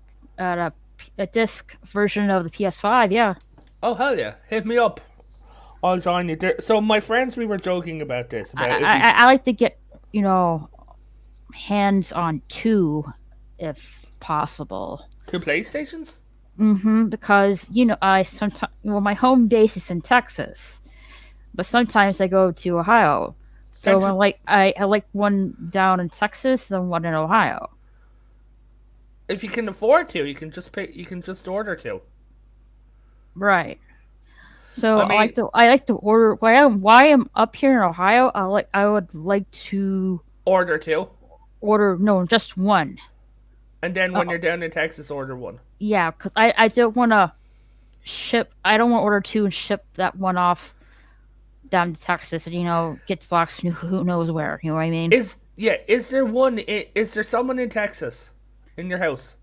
disc version of the PS5, yeah. Oh hell yeah! Hit me up. I'll join you there. So my friends, we were joking about this. I like to get hands on 2, if possible. 2 PlayStations? Because I sometimes my home base is in Texas, but sometimes I go to Ohio. So I like one down in Texas and one in Ohio. If you can afford to, you can just pay. You can just order 2. Right. So I like to order. Why I'm up here in Ohio, I would like to order 2. No, just 1. And then when you're down in Texas, order 1. Yeah, because I don't want to ship. I don't want to order 2 and ship that one off down to Texas, and gets lost who knows where. You know what I mean? Is there someone in Texas in your house?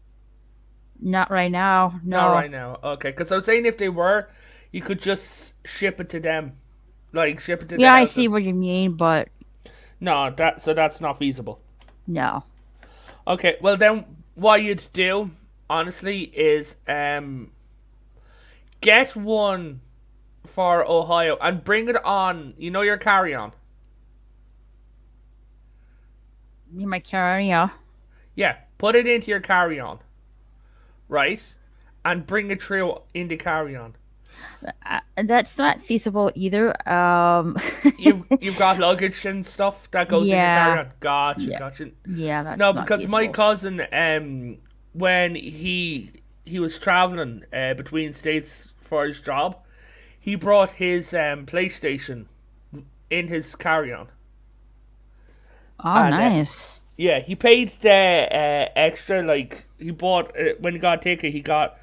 Not right now. No. Not right now. Okay, because I was saying if they were, you could just ship it to them, like ship it to. Yeah, I see what you mean, but no, that's not feasible. No. Okay, well then, what you'd do, honestly, is get one for Ohio and bring it on. Your carry-on. My carry-on. Yeah, put it into your carry-on, right, and bring it through in the carry-on. That's not feasible either. You've got luggage and stuff that goes in the carry-on. Gotcha. Yeah, that's no, not because feasible. my cousin, when he was traveling between states for his job, he brought his PlayStation in his carry-on. Oh, nice. Yeah, he paid the extra. Like he bought when he got a ticket, he got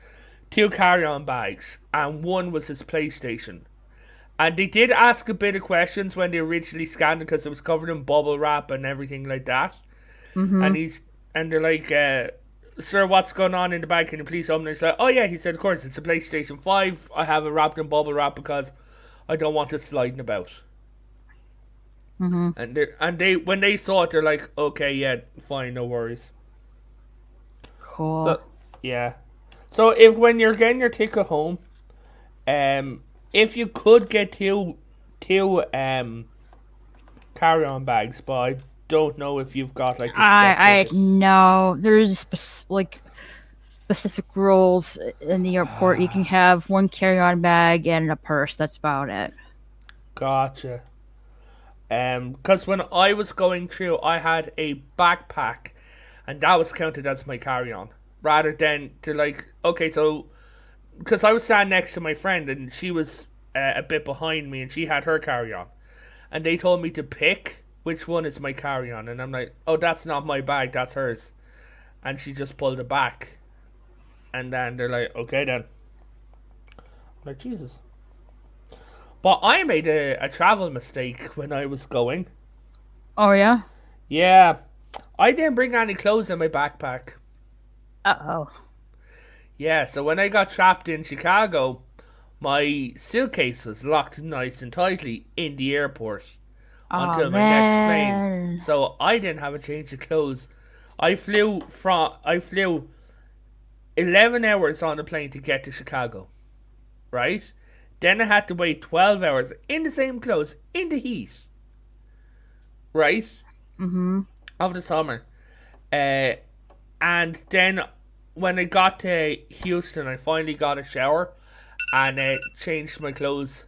2 carry-on bags, and one was his PlayStation. And they did ask a bit of questions when they originally scanned it because it was covered in bubble wrap and everything like that. And they're like, "Sir, what's going on in the bag? Can you please open it?" He's like, "Oh yeah," he said, "Of course, it's a PlayStation 5. I have it wrapped in bubble wrap because I don't want it sliding about." And they when they saw it, they're like, "Okay, yeah, fine, no worries." Cool. So, yeah. So if when you're getting your ticket home, if you could get two carry-on bags, but I don't know if you've got like. I know there's specific rules in the airport. You can have 1 carry-on bag and a purse. That's about it. Gotcha. Because when I was going through, I had a backpack, and that was counted as my carry-on, rather than to okay, so, because I was standing next to my friend, and she was a bit behind me, and she had her carry-on, and they told me to pick which one is my carry-on? And I'm like, oh, that's not my bag, that's hers. And she just pulled it back. And then they're like, okay then. I'm like, Jesus. But I made a travel mistake when I was going. Oh yeah. Yeah. I didn't bring any clothes in my backpack. Uh-oh. Yeah, so when I got trapped in Chicago, my suitcase was locked nice and tightly in the airport until my next plane. So I didn't have a change of clothes. I flew 11 hours on the plane to get to Chicago. Right? Then I had to wait 12 hours in the same clothes in the heat. Right? Mm-hmm. Of the summer. And then when I got to Houston, I finally got a shower and changed my clothes.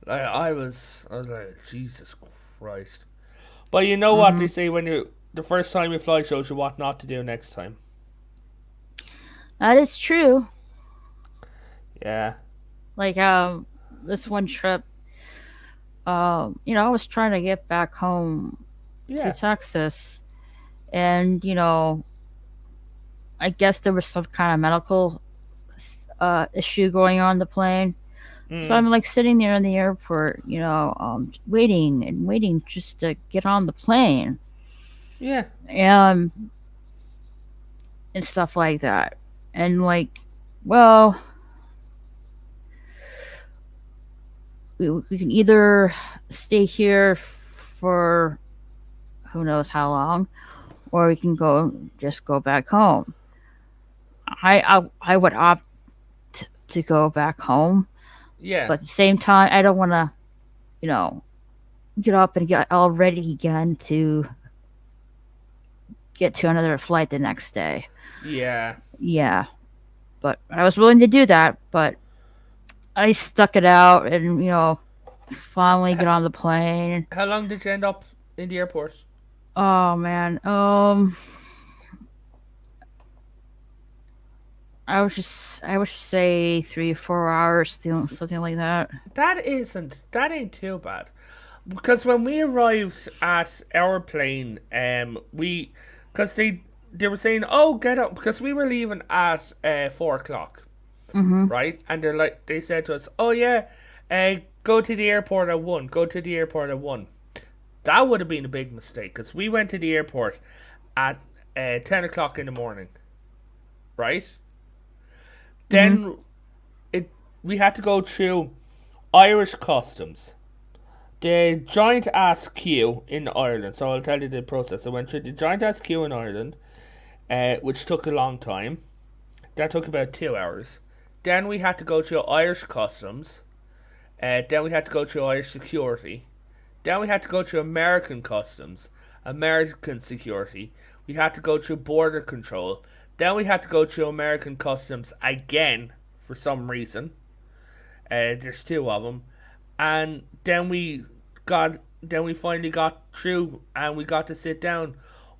I was like, Jesus Christ. But you know what they say when the first time you fly shows you what not to do next time. That is true. Yeah. Like this one trip, I was trying to get back home to Texas, and I guess there was some kind of medical issue going on the plane. So I'm like sitting there in the airport, waiting and waiting just to get on the plane. Yeah. And stuff like that. And like, well, we can either stay here for who knows how long, or we can just go back home. I would opt to go back home. Yeah. But at the same time, I don't want to, get up and get all ready again to get to another flight the next day. Yeah. Yeah. But I was willing to do that, but I stuck it out and, finally get on the plane. How long did you end up in the airport? Oh, man. I would just say 3 or 4 hours, something like that. That ain't too bad. Because when we arrived at our plane, because they were saying, oh, get up, because we were leaving at 4 o'clock, right? And they said to us, oh yeah, go to the airport at 1, go to the airport at 1. That would have been a big mistake, because we went to the airport at 10 o'clock in the morning, right? Then we had to go through Irish customs. The giant ass queue in Ireland. So I'll tell you the process. I went through the giant ass queue in Ireland, which took a long time. That took about 2 hours. Then we had to go through Irish customs. Then we had to go through Irish security. Then we had to go through American customs, American security. We had to go through border control. Then we had to go through American customs again for some reason. There's 2 of them. And then we finally got through and we got to sit down.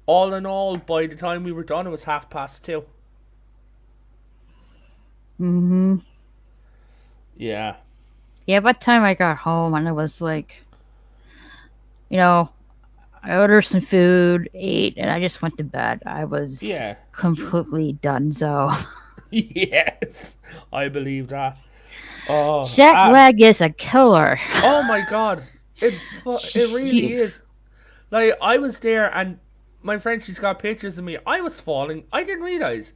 All in all, by the time we were done, it was 2:30. Mm-hmm. Yeah. Yeah, by the time I got home, and it was like, I ordered some food, ate, and I just went to bed. I was completely done. So yes, I believe that. Oh, jet lag is a killer. Oh my god, it really is. Like, I was there, and my friend, she's got pictures of me. I was falling. I didn't realize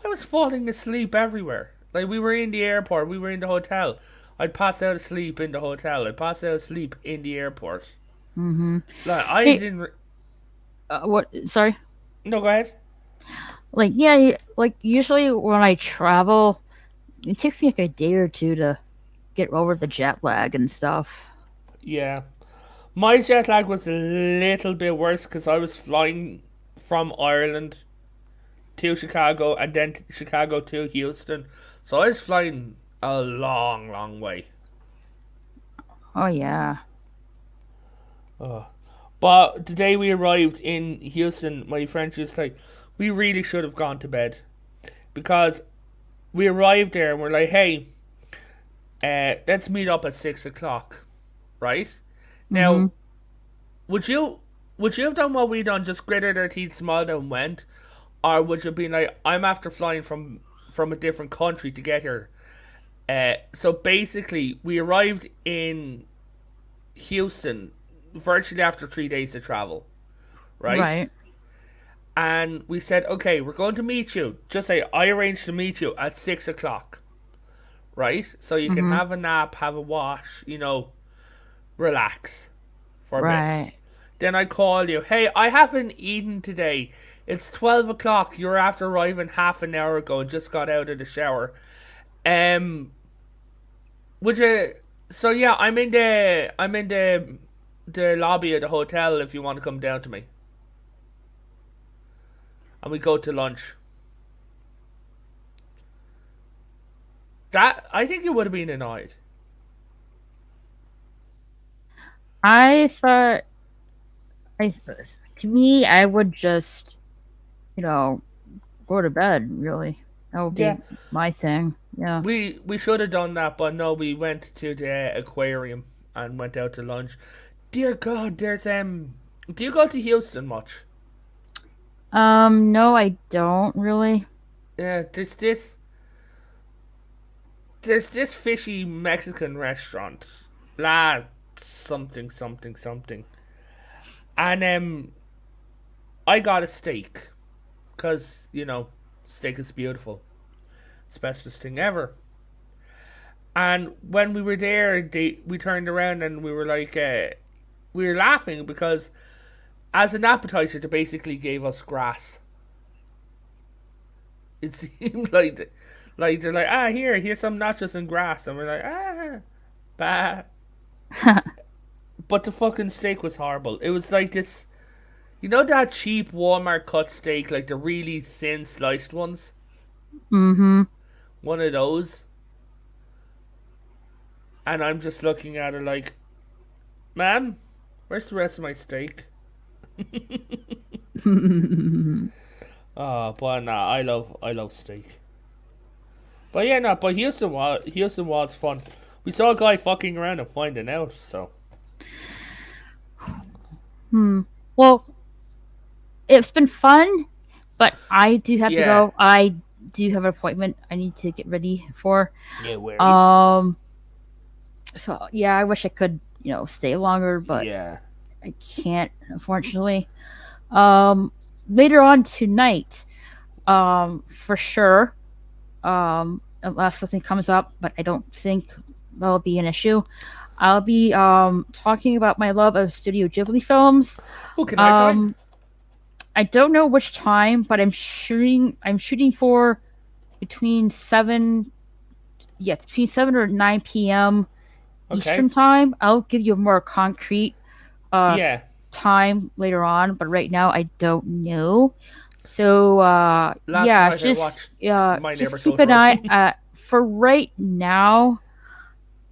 I was falling asleep everywhere. Like, we were in the airport, we were in the hotel. I'd pass out asleep in the hotel. I'd pass out asleep in the airport. Mm-hmm. Like, I didn't. What? Sorry. No, go ahead. Like, yeah, like usually when I travel, it takes me like a day or two to get over the jet lag and stuff. Yeah. My jet lag was a little bit worse because I was flying from Ireland to Chicago and then Chicago to Houston. So I was flying a long, long way. Oh, yeah. But the day we arrived in Houston, my friend was like, we really should have gone to bed. Because we arrived there and we're like, hey, let's meet up at 6 o'clock. Right? Mm-hmm. Now, would you have done what we done, just gritted our teeth, smiled, and went, or would you be like, I'm after flying from a different country to get here? So basically, we arrived in Houston virtually after 3 days of travel, right? Right. And we said, okay, we're going to meet you. Just say, I arranged to meet you at 6 o'clock, right? So you can Mm-hmm. have a nap, have a wash, relax for a bit. Right. Then I call you, hey, I haven't eaten today. It's 12 o'clock. You're after arriving half an hour ago and just got out of the shower. Would you? So yeah, I'm in the lobby of the hotel if you want to come down to me. And we go to lunch. That I think you would have been annoyed. I thought, to me, I would just, go to bed. Really, that would be Yeah, my thing. Yeah. we should have done that, but no, we went to the aquarium and went out to lunch. Dear God, Do you go to Houston much? No, I don't really. Yeah, there's this fishy Mexican restaurant, la something something something, and I got a steak, cause steak is beautiful, it's the bestest thing ever. And when we were there, we turned around and we were like, we were laughing because as an appetizer, they basically gave us grass. It seemed like they're like, here's some nachos and grass, and we're like, bah. But the fucking steak was horrible. It was like this, that cheap Walmart cut steak, like the really thin sliced ones. Mm-hmm. One of those, and I'm just looking at it like, man, where's the rest of my steak? Oh, but nah, I love steak. But yeah, no, but Houston was fun. We saw a guy fucking around and finding out. So Well, it's been fun, but I do have to yeah, go. I do have an appointment I need to get ready for. yeah, worries. So yeah, I wish I could, stay longer, but Yeah, I can't, unfortunately. Later on tonight, for sure. Unless something comes up, but I don't think that'll be an issue. I'll be talking about my love of Studio Ghibli films. who can I join? I don't know which time, but I'm shooting for between 7 or 9 p.m. Okay, Eastern time. I'll give you a more concrete yeah. time later on, but right now I don't know. So Last yeah, night I watched My just Neighbor keep an Totoro. eye. For right now,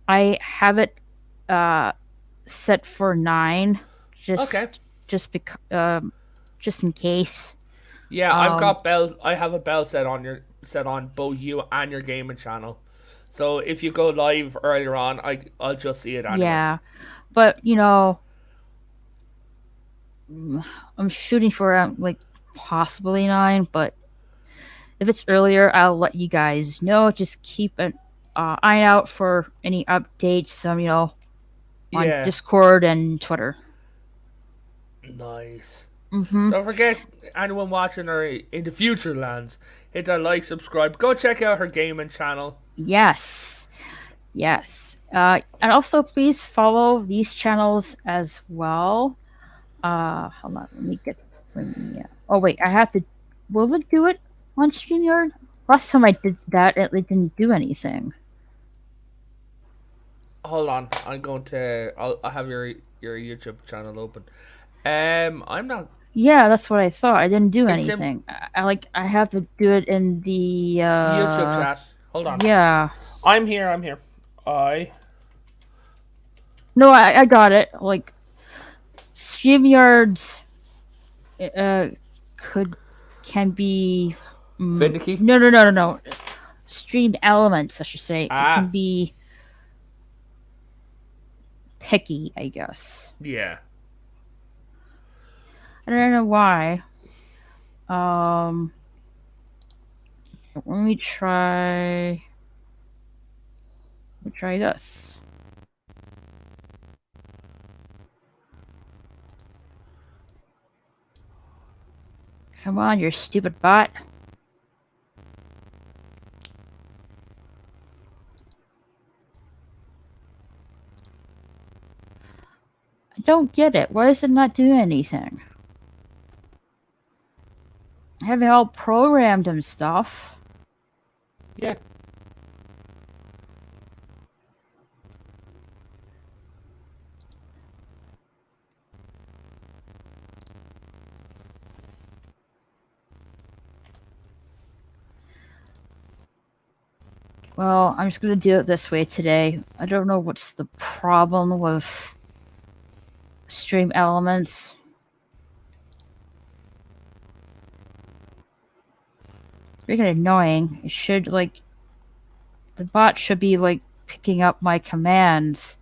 I have it set for 9. Okay. Just because, just in case. Yeah, Um, I have a bell set on both you and your gaming channel. So if you go live earlier on, I'll just see it anyway. yeah, but I'm shooting for like possibly 9, but if it's earlier, I'll let you guys know. Just keep an eye out for any updates. On Yeah, Discord and Twitter. nice. Mm-hmm. Don't forget, anyone watching or in the future lands, hit that like, subscribe. Go check out her gaming channel. Yes. And also, please follow these channels as well. Hold on. Yeah. Oh wait, I have to. Will it do it on StreamYard? Last time I did that, it didn't do anything. Hold on, I'll have your YouTube channel open. I'm not. Yeah, that's what I thought. I didn't do It's in anything. I have to do it in the YouTube chat. Hold on. yeah. I'm here. I No, I got it. Like StreamYards can be Finicky. no. Stream elements, I should say. It Ah. can be picky, I guess. Yeah. I don't know why. Let me try this. Come on, you stupid bot. I don't get it. Why does it not do anything? I have it all programmed and stuff. Yeah. Well, I'm just gonna do it this way today. I don't know what's the problem with stream elements. Freaking annoying. It should, like, the bot should be, like, picking up my commands.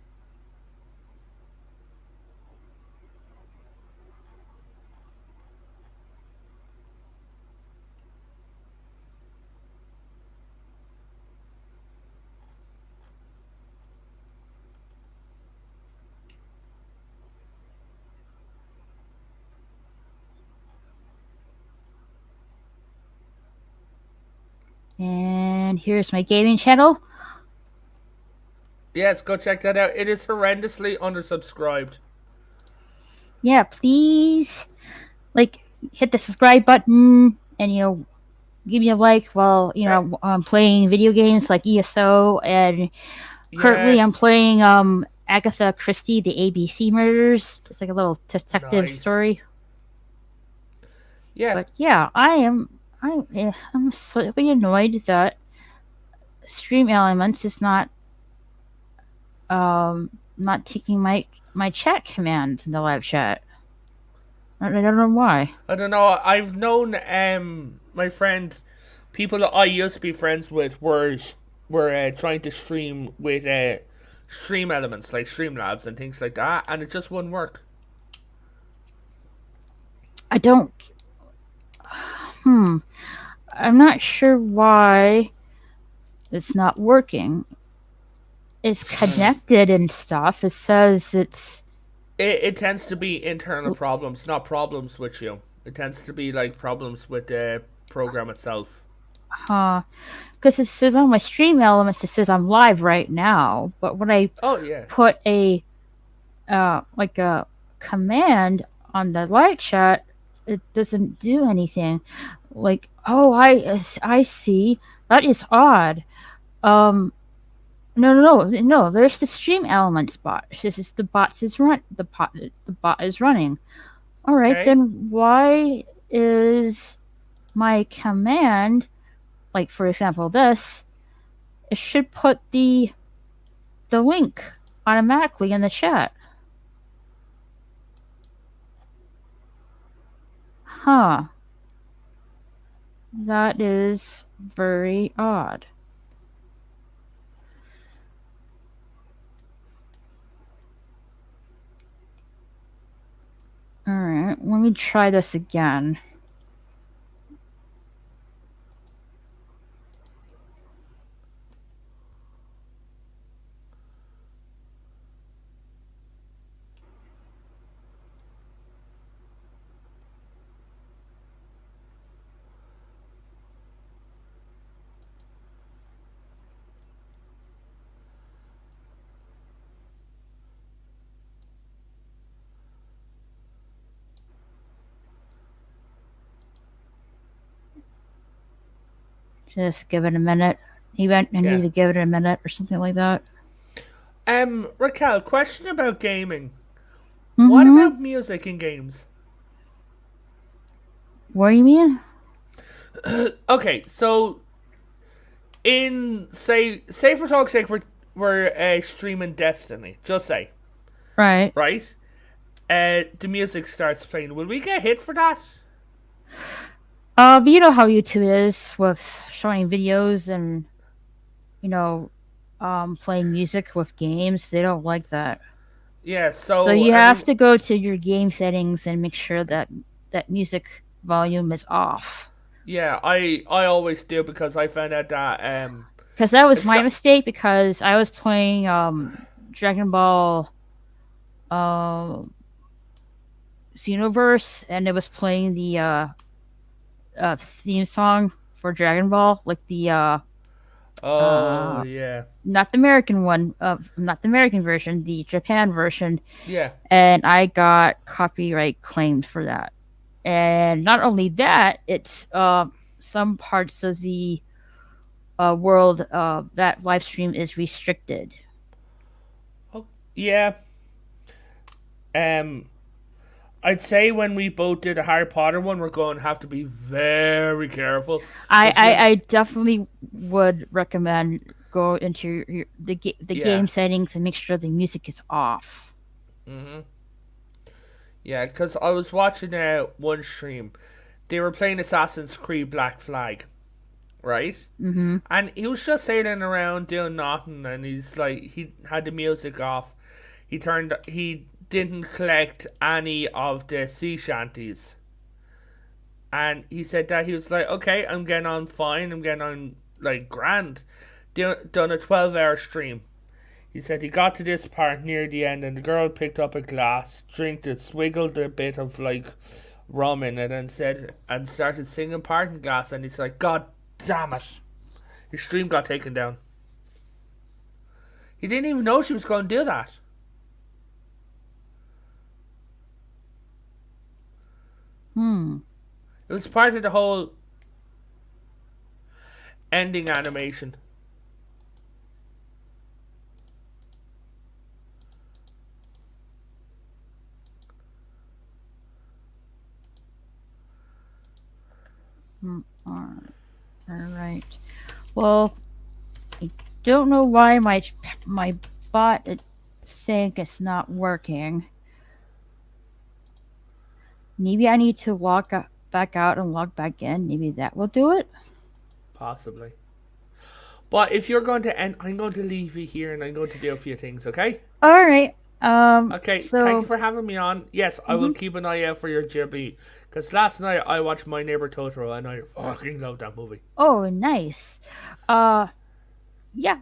And here's my gaming channel. Yes, go check that out. It is horrendously undersubscribed. Yeah, please, like, hit the subscribe button and, you know, give me a like while, you know, I'm playing video games like ESO, and currently I'm Yes. playing Agatha Christie, the ABC Murders. It's like a little detective Nice. story. Yeah. But yeah, I'm slightly annoyed that Stream Elements is not taking my chat commands in the live chat. I don't know why. I don't know. I've known my friend, people that I used to be friends with were trying to stream with stream elements like Streamlabs and things like that, and it just wouldn't work. I don't. I'm not sure why it's not working. It's connected and stuff. It says it's. It tends to be internal problems, not problems with you. It tends to be like problems with the program itself. Because it says on my stream elements, it says I'm live right now. But when I put a like a command on the live chat, it doesn't do anything. Like, oh, I see. That is odd. No. There's the stream elements bot. This is the bot is running. All right, then why is my command, like for example this, it should put the link automatically in the chat. Huh. That is very odd. Alright, let me try this again. Just give it a minute. I need to give it a minute or something like that. Raquel, question about gaming. What about music in games? What do you mean? Okay, so in say for talk's sake, we're streaming Destiny. Just say, right. The music starts playing. Will we get hit for that? You know how YouTube is with showing videos and, you know, playing music with games. They don't like that. Yeah, So you have to go to your game settings and make sure that music volume is off. Yeah, I always do because I found out that Because that was it's my not, mistake, because I was playing Dragon Ball Xenoverse, and it was playing the theme song for Dragon Ball, like the oh yeah. not the American one, not the American version, the Japan version, Yeah. and I got copyright claimed for that. And not only that, it's some parts of the world that live stream is restricted. Oh, yeah. I'd say when we both did a Harry Potter one, we're going to have to be very careful. I definitely would recommend go into the Yeah. game settings and make sure the music is off. Yeah, because I was watching one stream. They were playing Assassin's Creed Black Flag, right? Mm-hmm. And he was just sailing around doing nothing, and he's like, he had the music off. He didn't collect any of the sea shanties. And he said that he was like, okay, I'm getting on fine, I'm getting on like grand. Done a 12-hour stream. He said he got to this part near the end, and the girl picked up a glass, drank it, swiggled a bit of like rum in it, and started singing Parting Glass. And he's like, God damn it! His stream got taken down. He didn't even know she was going to do that. It was part of the whole ending animation. All right. Well, I don't know why my bot thing is not working. Maybe I need to log back out and log back in. Maybe that will do it. Possibly. But if you're going to end, I'm going to leave you here, and I'm going to do a few things, okay? All right. Okay, so, thank you for having me on. Yes, I will keep an eye out for your Ghibli. Because last night I watched My Neighbor Totoro, and I fucking love that movie. Oh, nice. Yeah.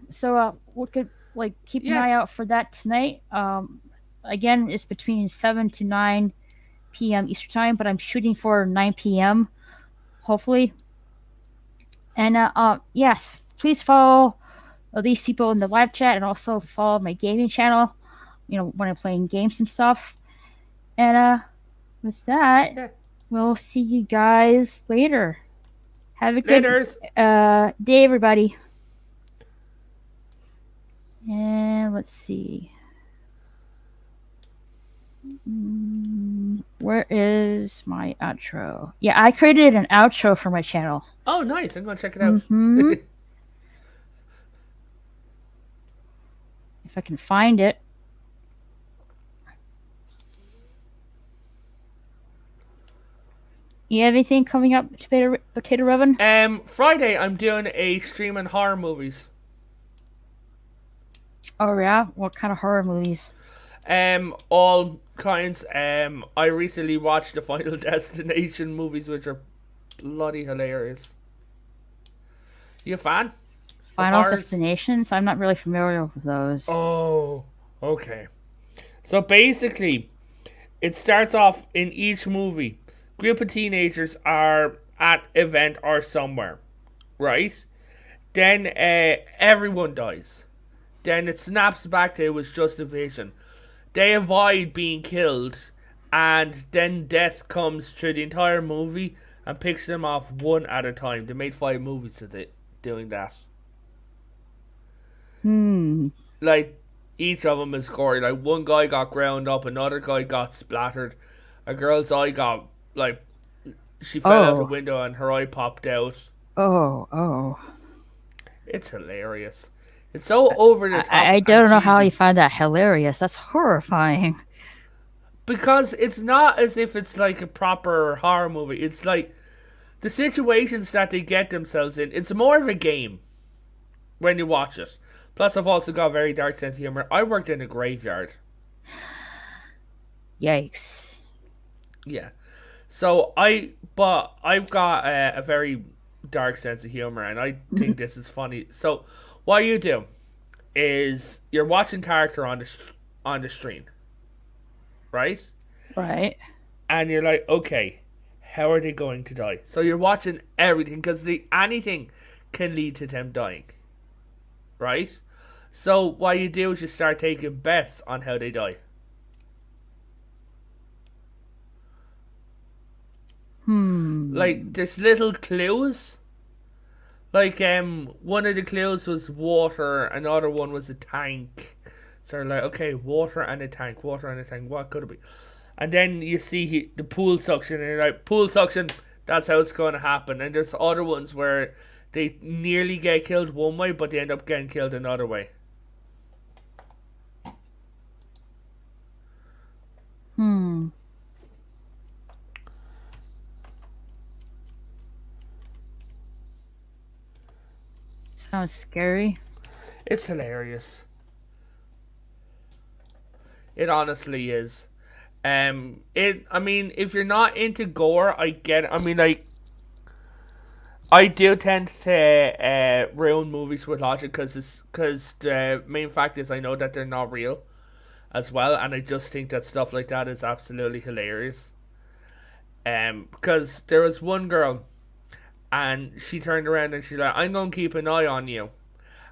So we could keep an eye out for that tonight. Again, it's between 7 to 9 p.m. Eastern time, but I'm shooting for 9 p.m. hopefully. And yes, please follow these people in the live chat, and also follow my gaming channel. When I'm playing games and stuff. And with that, we'll see you guys later. Have a good day, everybody. And let's see. Where is my outro? Yeah, I created an outro for my channel. Oh, nice. I'm going to check it out. Mm-hmm. If I can find it. You have anything coming up, Potato Revan? Friday I'm doing a stream on horror movies. Oh yeah? What kind of horror movies? All kinds. I recently watched the Final Destination movies, which are bloody hilarious. You a fan? Final Destinations? I'm not really familiar with those. Oh, okay. So basically, it starts off in each movie. Group of teenagers are at event or somewhere, right? Then everyone dies. Then it snaps back to it was just a vision. They avoid being killed, and then death comes through the entire movie and picks them off one at a time. They made 5 movies of it doing that. Like, each of them is gory. Like, one guy got ground up, another guy got splattered, a girl's eye got, like, she fell out the window and her eye popped out. Oh. It's hilarious. It's so over the top. I don't know how you find that hilarious. That's horrifying. Because it's not as if it's like a proper horror movie. It's like the situations that they get themselves in. It's more of a game when you watch it. Plus, I've also got a very dark sense of humor. I worked in a graveyard. Yikes. Yeah. So I've got a very dark sense of humor, and I think this is funny. So what you do is you're watching character on the screen, right? Right. And you're like, okay, how are they going to die? So you're watching everything because anything can lead to them dying, right? So what you do is you start taking bets on how they die. Like there's little clues. Like one of the clues was water, another one was a tank. So they're like, okay, water and a tank, water and a tank. What could it be? And then you see the pool suction, and you're like, pool suction. That's how it's going to happen. And there's other ones where they nearly get killed one way, but they end up getting killed another way. Sounds scary. It's hilarious. It honestly is. I mean, if you're not into gore, I get it. I mean, like, I do tend to ruin movies with logic because the main fact is I know that they're not real as well, and I just think that stuff like that is absolutely hilarious. Because there was one girl, and she turned around and she's like, "I'm gonna keep an eye on you,"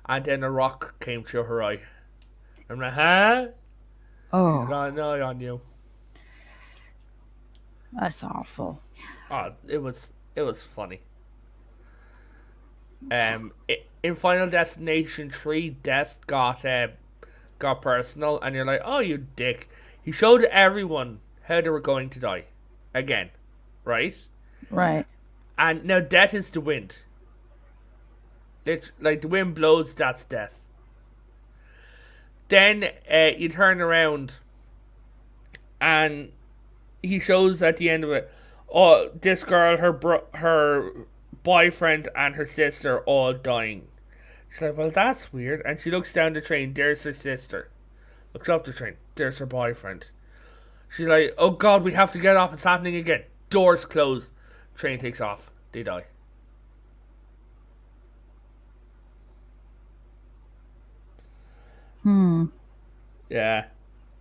and then a rock came through her eye. I'm like, huh? Oh, She's got an eye on you. that's awful. Oh, it was funny. In Final Destination 3, Death got personal, and you're like, oh, you dick. He showed everyone how they were going to die. Again. Right? Right. And now death is the wind. It's like the wind blows, that's death. Then you turn around, and he shows at the end of it, oh, this girl, her boyfriend and her sister all dying. She's like, well, that's weird. And she looks down the train, there's her sister. Looks up the train, there's her boyfriend. She's like, oh god, we have to get off, it's happening again. Doors close, train takes off, they die. Yeah.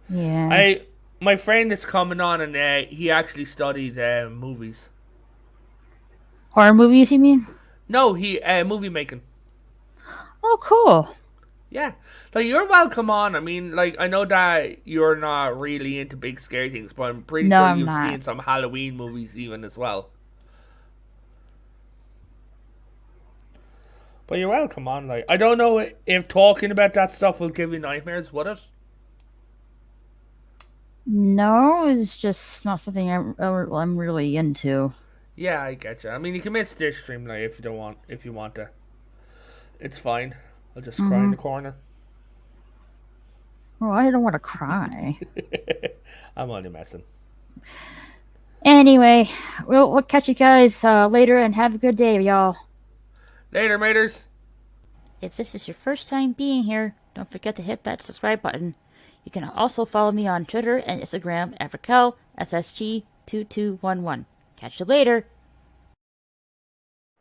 Yeah. My friend is coming on, and he actually studied movies. Horror movies, you mean? No, he movie making. Oh, cool. Yeah, like you're welcome on. I mean, like I know that you're not really into big scary things, but I'm pretty No, sure I'm you've not. seen some Halloween movies even as well. But you're welcome on. Like I don't know if talking about that stuff will give you nightmares. Would it? No, it's just not something I'm really into. Yeah, I get you. I mean, you can make this stream like if you want to. It's fine. I'll just cry in the corner. Oh, I don't want to cry. I'm only messing. Anyway, we'll catch you guys later, and have a good day, y'all. Later, maters. If this is your first time being here, don't forget to hit that subscribe button. You can also follow me on Twitter and Instagram at RaquelSSG2211. Catch you later.